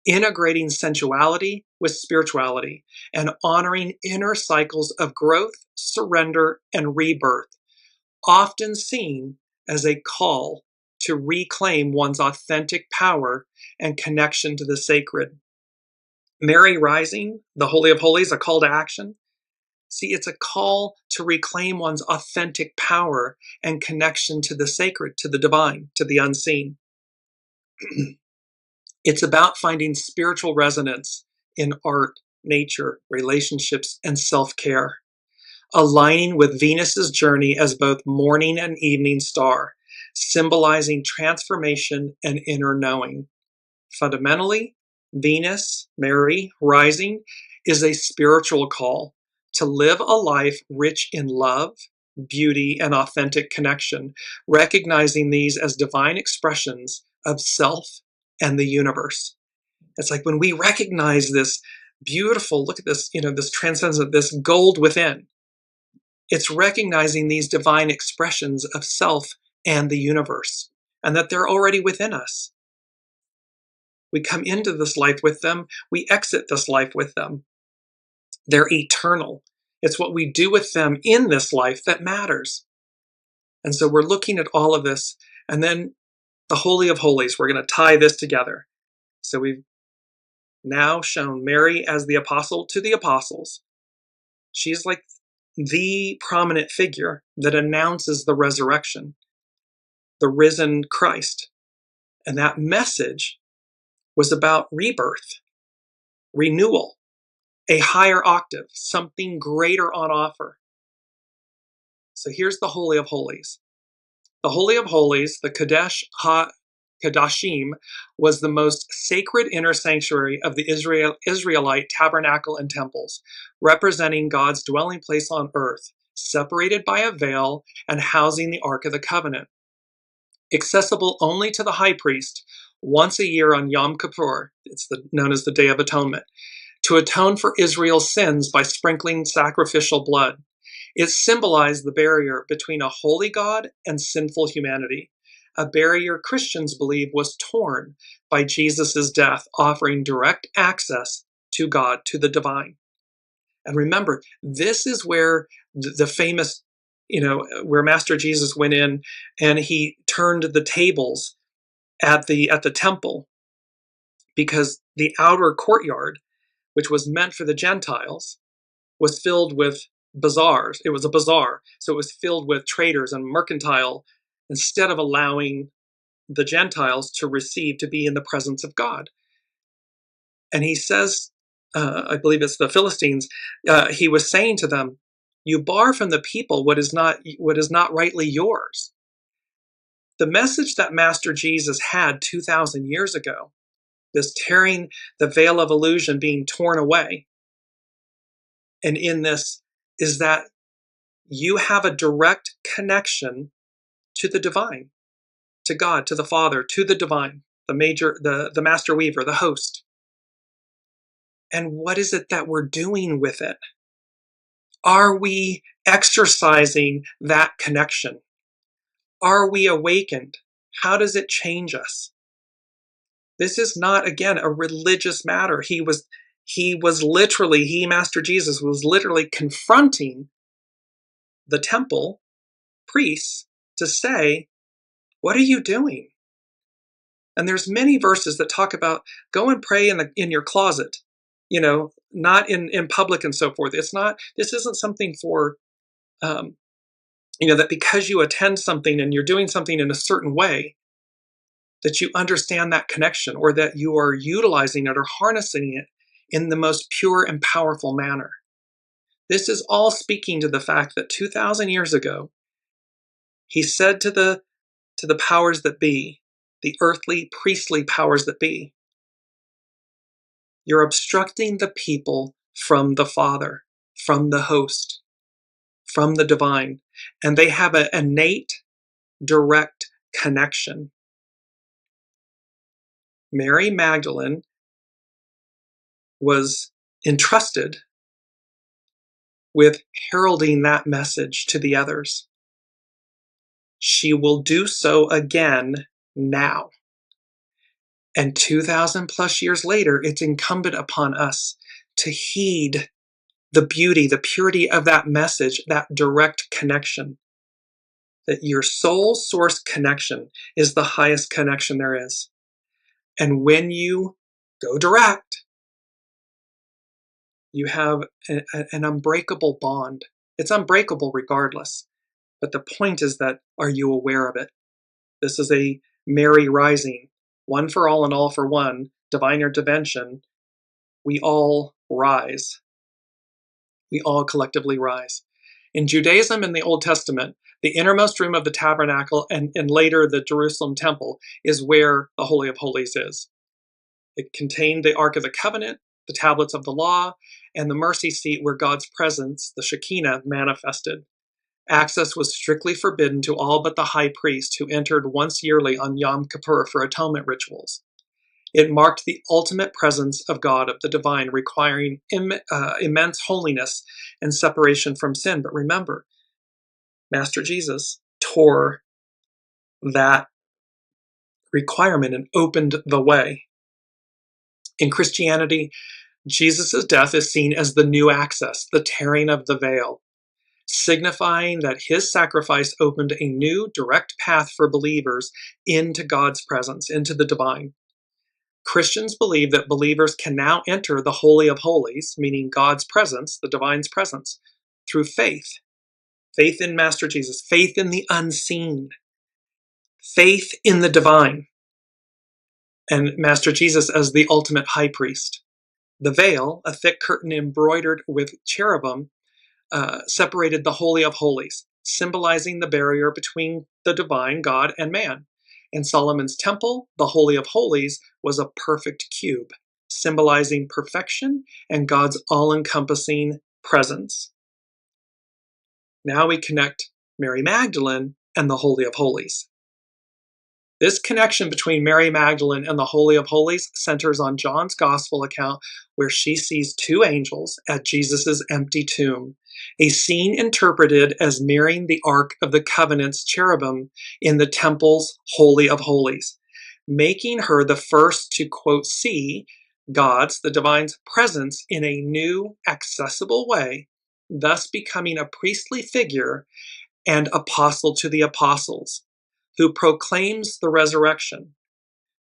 integrating sensuality with spirituality, and honoring inner cycles of growth, surrender, and rebirth, often seen as a call to reclaim one's authentic power and connection to the sacred. Mary rising, the Holy of Holies, a call to action. See, it's a call to reclaim one's authentic power and connection to the sacred, to the divine, to the unseen. It's about finding spiritual resonance in art, nature, relationships, and self-care, aligning with Venus's journey as both morning and evening star, symbolizing transformation and inner knowing. Fundamentally, Venus, Mary, rising is a spiritual call to live a life rich in love, beauty, and authentic connection, recognizing these as divine expressions of self and the universe. It's like when we recognize this beautiful, look at this, this transcendence of this gold within. It's recognizing these divine expressions of self and the universe, and that they're already within us. We come into this life with them. We exit this life with them. They're eternal. It's what we do with them in this life that matters. And so we're looking at all of this. And then the Holy of Holies, we're going to tie this together. So we've now shown Mary as the apostle to the apostles. She's like the prominent figure that announces the resurrection, the risen Christ. And that message was about rebirth. renewal, a higher octave, something greater on offer. So here's the Holy of Holies. The Holy of Holies, the Kodesh HaKodashim, was the most sacred inner sanctuary of the Israelite tabernacle and temples, representing God's dwelling place on earth, separated by a veil and housing the Ark of the Covenant. Accessible only to the high priest once a year on Yom Kippur, it's known as the Day of Atonement, to atone for Israel's sins by sprinkling sacrificial blood. It symbolized the barrier between a holy God and sinful humanity, a barrier Christians believe was torn by Jesus' death, offering direct access to God, to the divine. And remember, this is where the famous, where Master Jesus went in and he turned the tables at the temple, because the outer courtyard, which was meant for the Gentiles, was filled with bazaars. It was a bazaar, so it was filled with traders and mercantile, instead of allowing the Gentiles to be in the presence of God. And he says, I believe it's the Philistines, he was saying to them, you bar from the people what is not rightly yours. The message that Master Jesus had 2,000 years ago, this tearing the veil of illusion being torn away, and in this is that you have a direct connection to the divine, to God, to the Father, to the divine, the master weaver, the host. And what is it that we're doing with it? Are we exercising that connection? Are we awakened? How does it change us? This is not, again, a religious matter. Master Jesus was literally confronting the temple priests to say, what are you doing? And there's many verses that talk about go and pray in your closet, not in public and so forth. This isn't something for, that because you attend something and you're doing something in a certain way, that you understand that connection, or that you are utilizing it or harnessing it in the most pure and powerful manner. This is all speaking to the fact that 2,000 years ago, he said to the powers that be, the earthly, priestly powers that be, you're obstructing the people from the Father, from the host, from the divine, and they have an innate, direct connection. Mary Magdalene was entrusted with heralding that message to the others. She will do so again now. And 2,000 plus years later, it's incumbent upon us to heed the beauty, the purity of that message, that direct connection. That your soul source connection is the highest connection there is. And when you go direct, you have an unbreakable bond. It's unbreakable regardless. But the point is that, are you aware of it? This is a Mary rising, one for all and all for one, divine intervention. We all rise. We all collectively rise. In Judaism and the Old Testament, the innermost room of the tabernacle and later the Jerusalem temple is where the Holy of Holies is. It contained the Ark of the Covenant, the tablets of the law, and the mercy seat where God's presence, the Shekinah, manifested. Access was strictly forbidden to all but the high priest, who entered once yearly on Yom Kippur for atonement rituals. It marked the ultimate presence of God, of the divine, requiring immense holiness and separation from sin. But remember, Master Jesus tore that requirement and opened the way. In Christianity, Jesus' death is seen as the new access, the tearing of the veil, signifying that his sacrifice opened a new direct path for believers into God's presence, into the divine. Christians believe that believers can now enter the Holy of Holies, meaning God's presence, the divine's presence, through faith. Faith in Master Jesus, faith in the unseen, faith in the divine, and Master Jesus as the ultimate high priest. The veil, a thick curtain embroidered with cherubim, separated the Holy of Holies, symbolizing the barrier between the divine God and man. In Solomon's temple, the Holy of Holies was a perfect cube, symbolizing perfection and God's all-encompassing presence. Now we connect Mary Magdalene and the Holy of Holies. This connection between Mary Magdalene and the Holy of Holies centers on John's Gospel account, where she sees two angels at Jesus' empty tomb, a scene interpreted as mirroring the Ark of the Covenant's cherubim in the temple's Holy of Holies, making her the first to, quote, see God's, the divine's presence in a new, accessible way, thus becoming a priestly figure and apostle to the apostles, who proclaims the resurrection.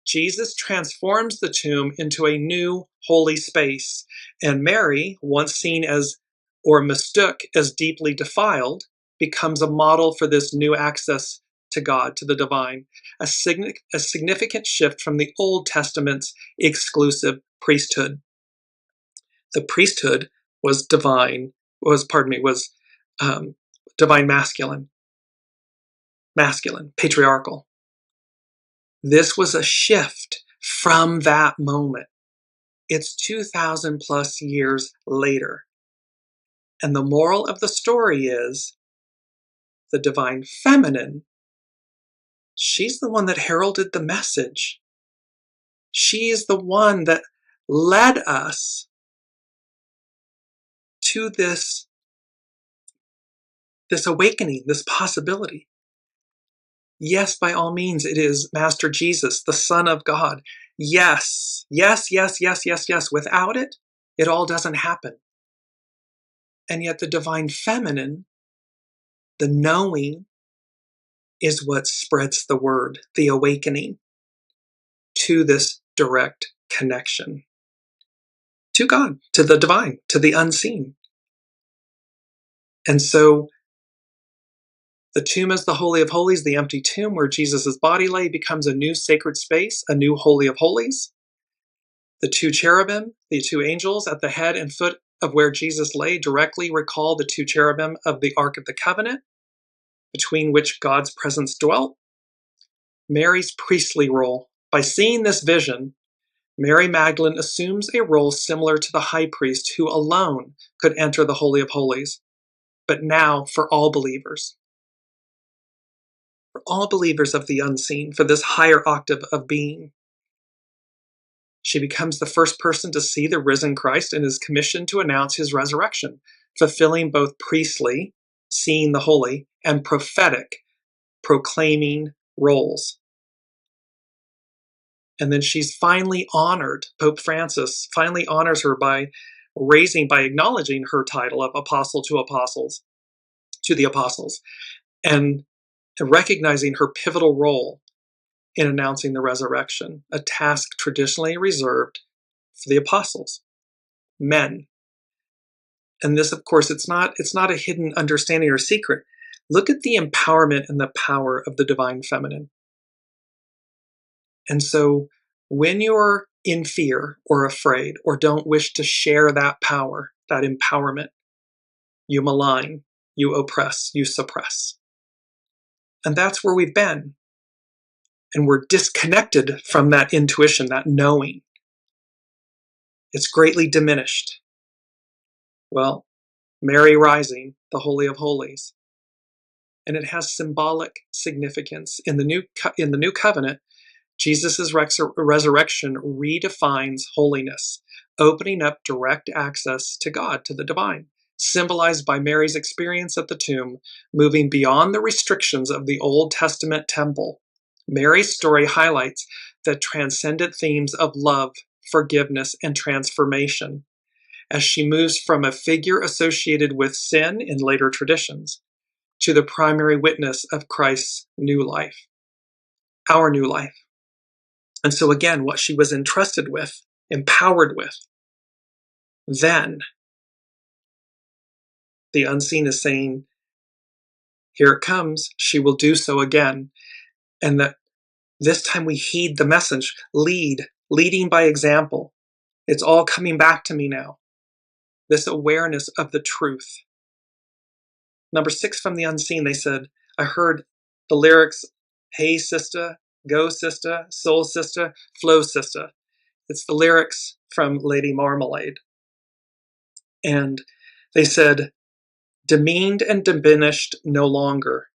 Jesus transforms the tomb into a new holy space, and Mary, once seen as or mistook as deeply defiled, becomes a model for this new access to God, to the divine, a significant shift from the Old Testament's exclusive priesthood. The priesthood was divine masculine, patriarchal. This was a shift from that moment. It's 2,000 plus years later. And the moral of the story is the divine feminine, she's the one that heralded the message. She's the one that led us to this awakening, this possibility. Yes, by all means, it is Master Jesus, the Son of God. Yes. Without it, it all doesn't happen. And yet the divine feminine, the knowing, is what spreads the word, the awakening to this direct connection to God, to the divine, to the unseen. And so the tomb is the Holy of Holies, the empty tomb where Jesus' body lay, becomes a new sacred space, a new Holy of Holies. The two cherubim, the two angels at the head and foot of where Jesus lay, directly recall the two cherubim of the Ark of the Covenant, between which God's presence dwelt. Mary's priestly role. By seeing this vision, Mary Magdalene assumes a role similar to the high priest who alone could enter the Holy of Holies, but now for all believers. For all believers of the unseen, for this higher octave of being. She becomes the first person to see the risen Christ and is commissioned to announce his resurrection, fulfilling both priestly, seeing the holy, and prophetic, proclaiming roles. And then she's finally honored. Pope Francis finally honors her by acknowledging her title of apostle to the apostles, and recognizing her pivotal role in announcing the resurrection, a task traditionally reserved for the apostles, men. And this, of course, it's not a hidden understanding or secret. Look at the empowerment and the power of the divine feminine. And so when you're in fear or afraid or don't wish to share that power, that empowerment, you malign, you oppress, you suppress. And that's where we've been. And we're disconnected from that intuition, that knowing. It's greatly diminished. Well, Mary rising, the Holy of Holies. And it has symbolic significance. In the new covenant, Jesus' resurrection redefines holiness, opening up direct access to God, to the divine, symbolized by Mary's experience at the tomb, moving beyond the restrictions of the Old Testament temple. Mary's story highlights the transcendent themes of love, forgiveness, and transformation as she moves from a figure associated with sin in later traditions to the primary witness of Christ's new life, our new life. And so again, what she was entrusted with, empowered with, then the unseen is saying, here it comes, she will do so again. And that this time we heed the message, leading by example. It's all coming back to me now. This awareness of the truth. Number 6 from the unseen, they said, I heard the lyrics, hey sister, go sister, soul sister, flow sister. It's the lyrics from Lady Marmalade. And they said, demeaned and diminished no longer,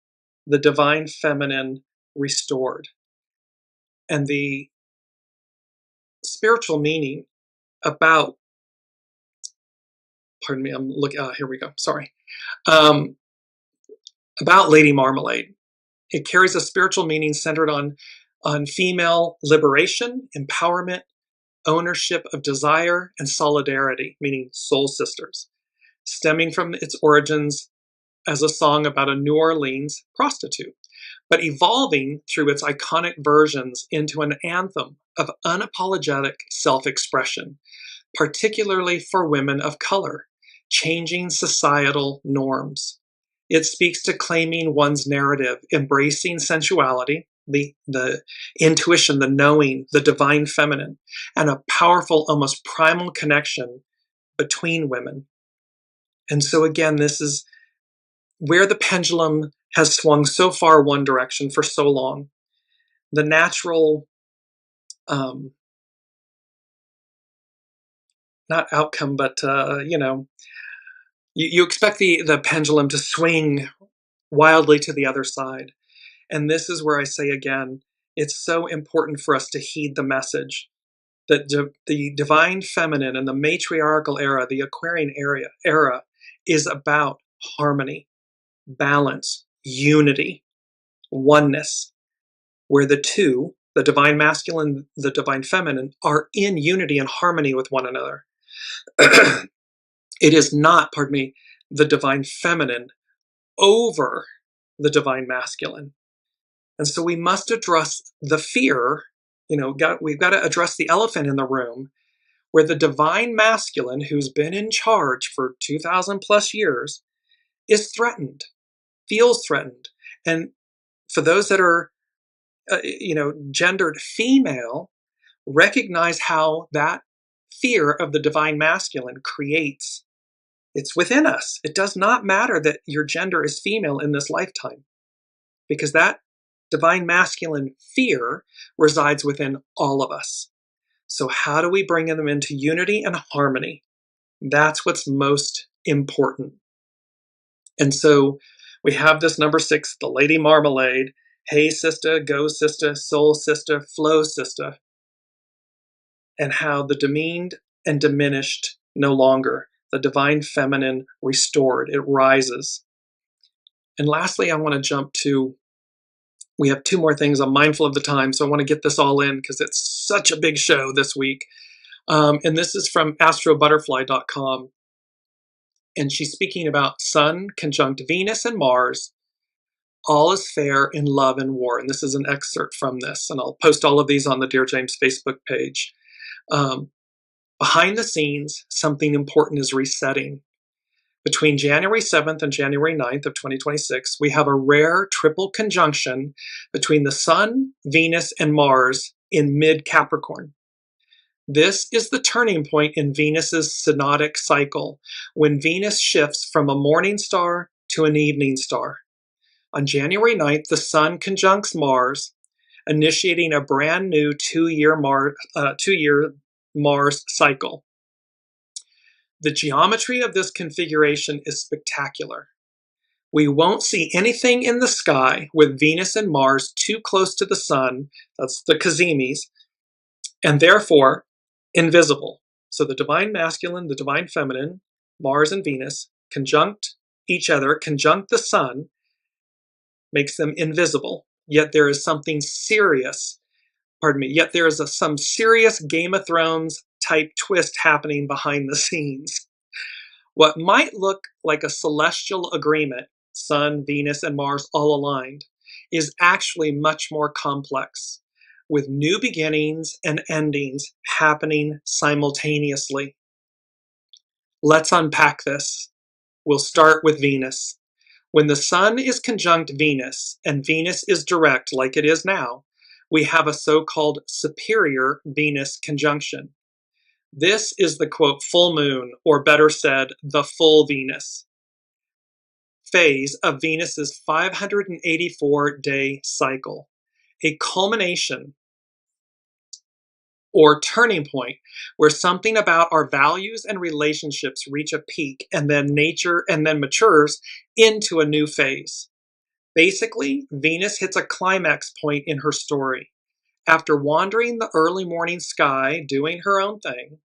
the divine feminine restored. And the spiritual meaning about, pardon me, I'm looking, here we go, sorry. About Lady Marmalade. It carries a spiritual meaning centered on female liberation, empowerment, ownership of desire, and solidarity, meaning soul sisters, stemming from its origins as a song about a New Orleans prostitute, but evolving through its iconic versions into an anthem of unapologetic self-expression, particularly for women of color, changing societal norms. It speaks to claiming one's narrative, embracing sensuality, the intuition, the knowing, the divine feminine, and a powerful, almost primal connection between women. And so again, this is where the pendulum has swung so far one direction for so long. The natural, not outcome, but, you expect the pendulum to swing wildly to the other side. And this is where I say again, it's so important for us to heed the message that the divine feminine and the matriarchal era, the Aquarian era is about harmony, balance, unity, oneness, where the two, the divine masculine, the divine feminine, are in unity and harmony with one another. It is not, pardon me, the divine feminine over the divine masculine. And so we must address the fear, we've got to address the elephant in the room, where the divine masculine, who's been in charge for 2,000 plus years, is threatened, feels threatened. And for those that are, gendered female, recognize how that fear of the divine masculine creates. It's within us. It does not matter that your gender is female in this lifetime, because that divine masculine fear resides within all of us. So how do we bring them into unity and harmony? That's what's most important. And so we have this number 6, the Lady Marmalade, hey sister, go sister, soul sister, flow sister, and how the demeaned and diminished no longer, the divine feminine restored, it rises. And lastly, I want to jump to, we have 2 more things. I'm mindful of the time, so I want to get this all in because it's such a big show this week. And this is from astrobutterfly.com. And she's speaking about Sun conjunct Venus and Mars. All is fair in love and war. And this is an excerpt from this. And I'll post all of these on the Dearjames Facebook page. Behind the scenes, something important is resetting. Between January 7th and January 9th of 2026, we have a rare triple conjunction between the Sun, Venus, and Mars in mid-Capricorn. This is the turning point in Venus's synodic cycle, when Venus shifts from a morning star to an evening star. On January 9th, the Sun conjuncts Mars, initiating a brand new 2-year Mars cycle. The geometry of this configuration is spectacular. We won't see anything in the sky with Venus and Mars too close to the Sun, that's the Cazimis, and therefore invisible. So the divine masculine, the divine feminine, Mars and Venus, conjunct each other, conjunct the Sun, makes them invisible. Yet there is something serious, yet there is some serious Game of Thrones type twist happening behind the scenes. What might look like a celestial agreement, Sun, Venus, and Mars all aligned, is actually much more complex, with new beginnings and endings happening simultaneously. Let's unpack this. We'll start with Venus. When the Sun is conjunct Venus and Venus is direct like it is now, we have a so-called superior Venus conjunction. This is the quote full moon, or better said, the full Venus phase of Venus's 584-day cycle, a culmination or turning point where something about our values and relationships reach a peak and then matures into a new phase. Basically, Venus hits a climax point in her story. After wandering the early morning sky, doing her own thing,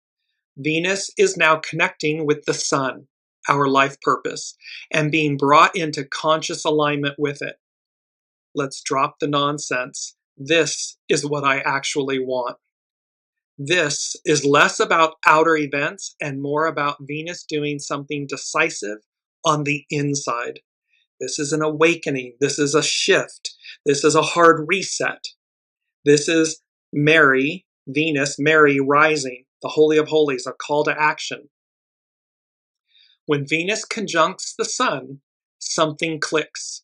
Venus is now connecting with the sun, our life purpose, and being brought into conscious alignment with it. Let's drop the nonsense. This is what I actually want. This is less about outer events and more about Venus doing something decisive on the inside. This is an awakening. This is a shift. This is a hard reset. This is Mary, Venus, Mary rising, the Holy of Holies, a call to action. When Venus conjuncts the sun, something clicks.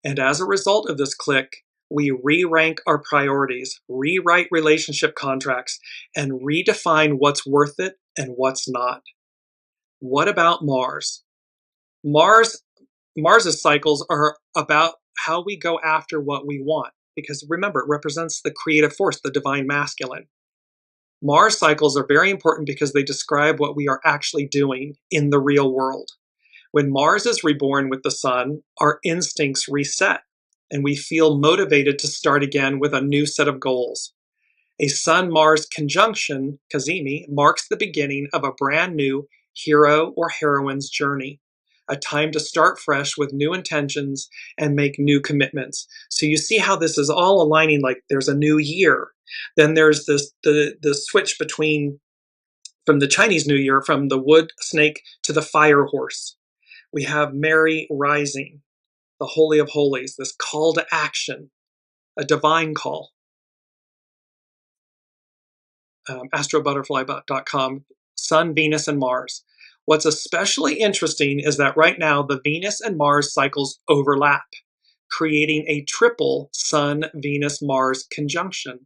And as a result of this click, we re-rank our priorities, rewrite relationship contracts, and redefine what's worth it and what's not. What about Mars? Mars's cycles are about how we go after what we want, because remember, it represents the creative force, the divine masculine. Mars cycles are very important because they describe what we are actually doing in the real world. When Mars is reborn with the sun, our instincts reset, and we feel motivated to start again with a new set of goals. A Sun-Mars conjunction, Cazimi, marks the beginning of a brand new hero or heroine's journey, a time to start fresh with new intentions and make new commitments. So you see how this is all aligning, like there's a new year. Then there's the switch from the Chinese New Year, from the wood snake to the fire horse. We have Mary rising, the Holy of Holies, this call to action, a divine call. astrobutterfly.com, Sun, Venus, and Mars. What's especially interesting is that right now the Venus and Mars cycles overlap, creating a triple Sun, Venus, Mars conjunction.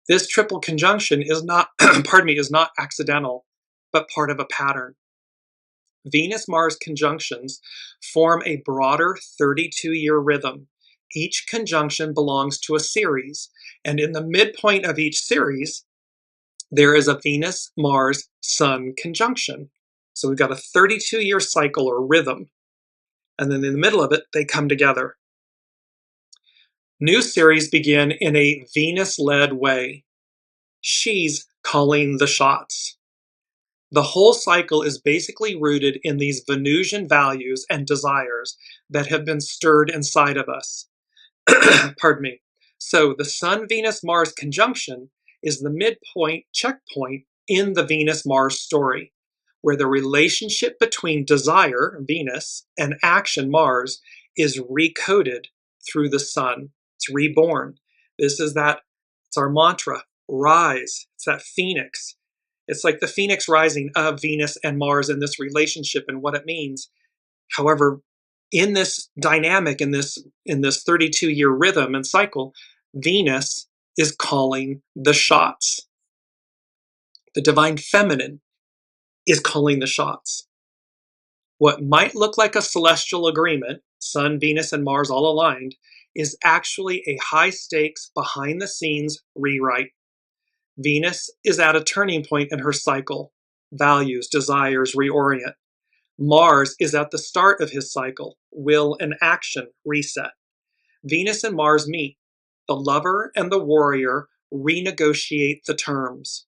This triple conjunction is not, is not accidental, but part of a pattern. Venus-Mars conjunctions form a broader 32-year rhythm. Each conjunction belongs to a series, and in the midpoint of each series, there is a Venus-Mars-Sun conjunction. So we've got a 32-year cycle or rhythm, and then in the middle of it, they come together. New series begin in a Venus-led way. She's calling the shots. The whole cycle is basically rooted in these Venusian values and desires that have been stirred inside of us. Pardon me. So the Sun-Venus-Mars conjunction is the midpoint checkpoint in the Venus-Mars story, where the relationship between desire, Venus, and action, Mars, is recoded through the sun. It's reborn. It's our mantra, rise. It's that phoenix. It's like the phoenix rising of Venus and Mars in this relationship and what it means. However, in this dynamic, in this 32-year rhythm and cycle, Venus is calling the shots. The divine feminine is calling the shots. What might look like a celestial agreement, Sun, Venus, and Mars all aligned, is actually a high-stakes, behind-the-scenes rewrite. Venus is at a turning point in her cycle. Values, desires, reorient. Mars is at the start of his cycle. Will and action, reset. Venus and Mars meet. The lover and the warrior renegotiate the terms.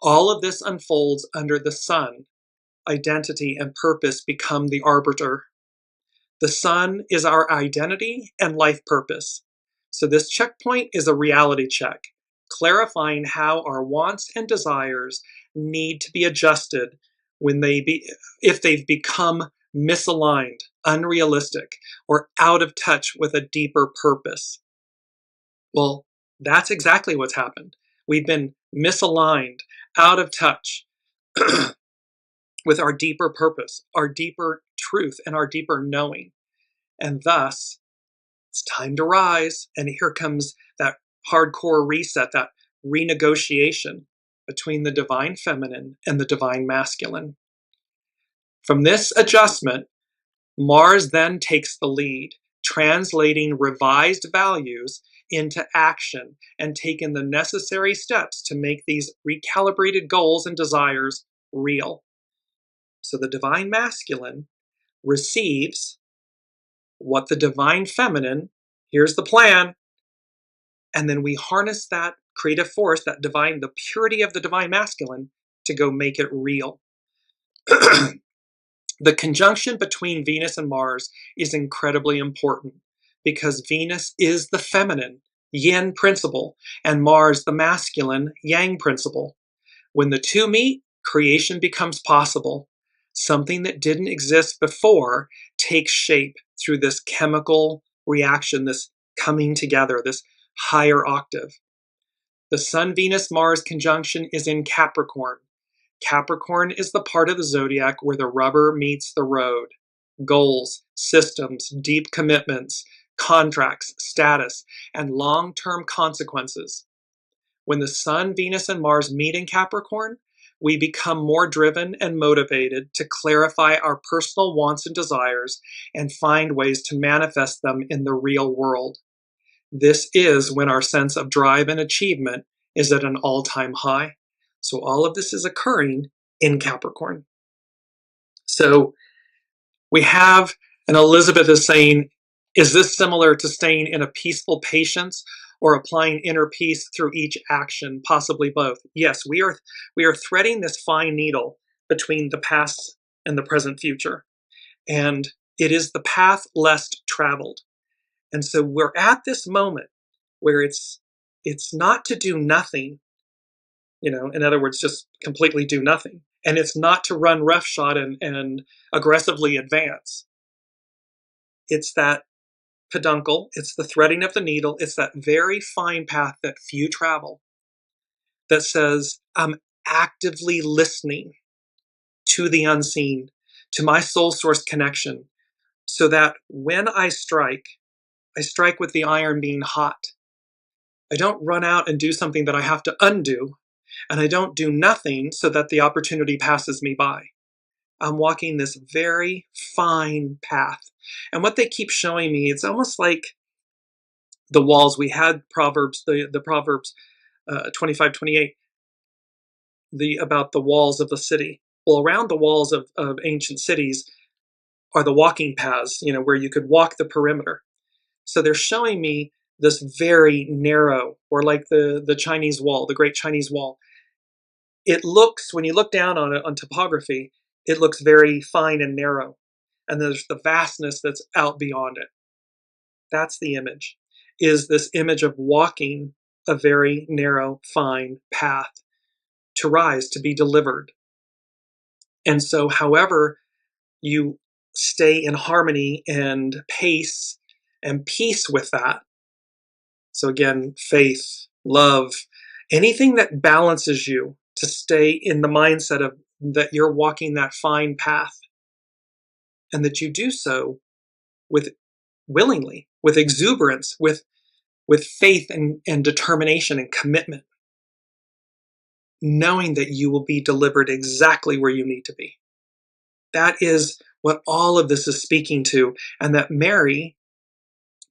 All of this unfolds under the sun. Identity and purpose become the arbiter. The sun is our identity and life purpose. So this checkpoint is a reality check, clarifying how our wants and desires need to be adjusted if they've become misaligned, unrealistic, or out of touch with a deeper purpose. Well, that's exactly what's happened. We've been misaligned, out of touch with our deeper purpose, our deeper truth, and our deeper knowing. And thus, it's time to rise. And here comes that hardcore reset, that renegotiation. between the divine feminine and the divine masculine. From this adjustment, Mars then takes the lead, translating revised values into action and taking the necessary steps to make these recalibrated goals and desires real. So the divine masculine receives what the divine feminine, here's the plan, and then we harness that creative force, that divine, the purity of the divine masculine, to go make it real. The conjunction between Venus and Mars is incredibly important because Venus is the feminine, yin principle, and Mars the masculine, yang principle. When the two meet, creation becomes possible. Something that didn't exist before takes shape through this chemical reaction, this coming together, this higher octave. The Sun-Venus-Mars conjunction is in Capricorn. Capricorn is the part of the zodiac where the rubber meets the road. Goals, systems, deep commitments, contracts, status, and long-term consequences. When the Sun, Venus, and Mars meet in Capricorn, we become more driven and motivated to clarify our personal wants and desires and find ways to manifest them in the real world. This is when our sense of drive and achievement is at an all-time high. So all of this is occurring in Capricorn. So we have, and Elizabeth is saying, is this similar to staying in a peaceful patience or applying inner peace through each action? Possibly both. Yes, we are threading this fine needle between the past and the present future. And it is the path less traveled. And so we're at this moment where it's not to do nothing, in other words, just completely do nothing. And it's not to run roughshod and aggressively advance. It's that peduncle, it's the threading of the needle, it's that very fine path that few travel that says, I'm actively listening to the unseen, to my soul source connection, so that when I strike with the iron being hot. I don't run out and do something that I have to undo, and I don't do nothing so that the opportunity passes me by. I'm walking this very fine path. And what they keep showing me, it's almost like the walls. We had Proverbs, the Proverbs 25-28, about the walls of the city. Well, around the walls of ancient cities are the walking paths, where you could walk the perimeter. So they're showing me this very narrow, or like the Chinese wall, the Great Chinese Wall. It looks, when you look down on it on topography, it looks very fine and narrow. And there's the vastness that's out beyond it. That's the image, is this image of walking a very narrow, fine path to rise, to be delivered. And so however you stay in harmony and pace and peace with that. So again, faith, love, anything that balances you to stay in the mindset of that you're walking that fine path, and that you do so with willingly, with exuberance, with faith and determination and commitment, knowing that you will be delivered exactly where you need to be. That is what all of this is speaking to, and that Mary,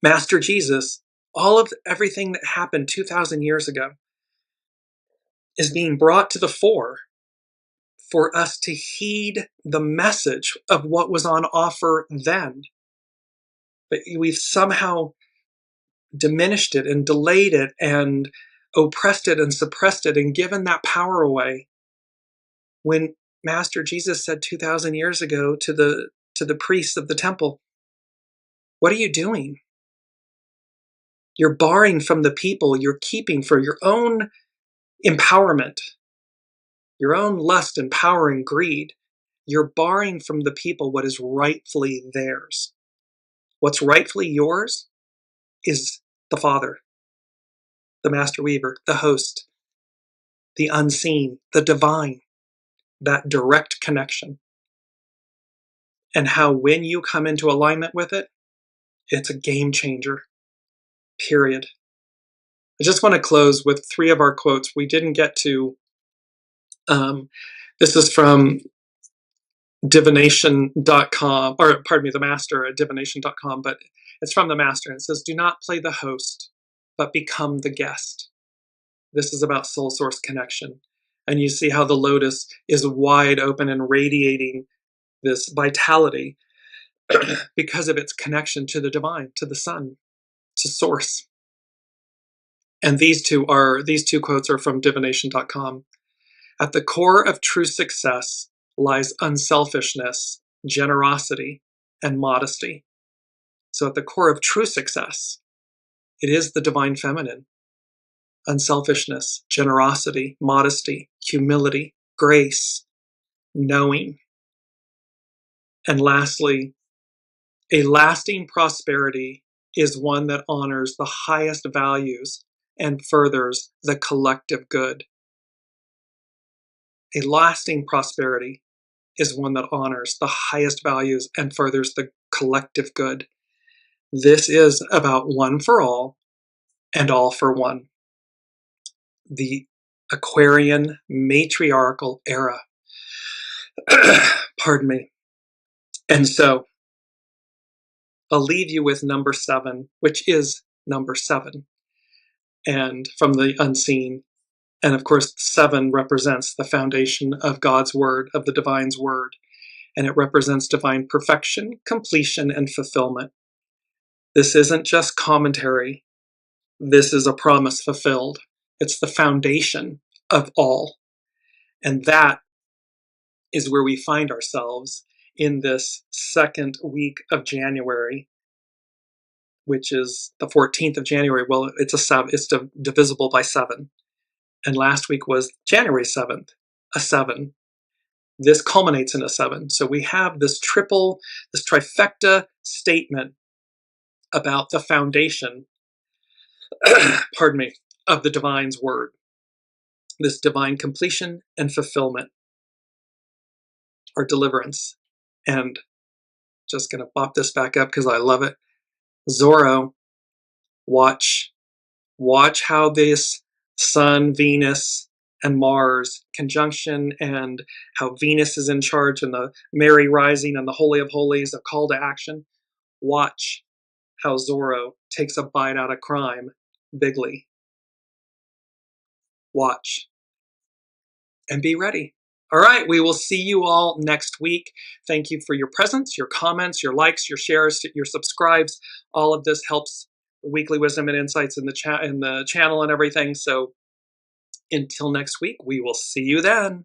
Master Jesus, all of everything that happened 2,000 years ago is being brought to the fore for us to heed the message of what was on offer then. But we've somehow diminished it and delayed it and oppressed it and suppressed it and given that power away. When Master Jesus said 2,000 years ago to the priests of the temple, what are you doing? You're barring from the people, you're keeping for your own empowerment, your own lust and power and greed. You're barring from the people what is rightfully theirs. What's rightfully yours is the Father, the Master Weaver, the host, the unseen, the divine, that direct connection. And how when you come into alignment with it, it's a game changer, period. I just want to close with 3 of our quotes. We didn't get to This is from divination.com, or pardon me, the master at divination.com, but it's from the master. And it says, do not play the host, but become the guest. This is about soul source connection. And you see how the lotus is wide open and radiating this vitality because of its connection to the divine, to the sun, to source. And these two quotes are from divination.com. At the core of true success lies unselfishness, generosity, and modesty. So at the core of true success, it is the divine feminine. Unselfishness, generosity, modesty, humility, grace, knowing. And lastly, a lasting prosperity is one that honors the highest values and furthers the collective good. A lasting prosperity is one that honors the highest values and furthers the collective good. This is about one for all and all for one. The Aquarian matriarchal era. Pardon me. And so I'll leave you with number 7, which is number 7, and from the unseen. And of course, 7 represents the foundation of God's word, of the divine's word. And it represents divine perfection, completion, and fulfillment. This isn't just commentary. This is a promise fulfilled. It's the foundation of all. And that is where we find ourselves in this second week of January, which is the 14th of January. Well, it's divisible by 7. And last week was January 7th, a 7. This culminates in a 7. So we have this trifecta statement about the foundation, pardon me, of the divine's word. This divine completion and fulfillment, or deliverance. And just going to pop this back up because I love it. ZORRO, watch how this Sun, Venus, and Mars conjunction, and how Venus is in charge, and the Mary rising, and the Holy of Holies, a call to action. Watch how ZORRO takes a bite out of crime bigly. Watch. And be ready. All right, we will see you all next week. Thank you for your presence, your comments, your likes, your shares, your subscribes. All of this helps Weekly Wisdom and Insights in the channel and everything. So until next week, we will see you then.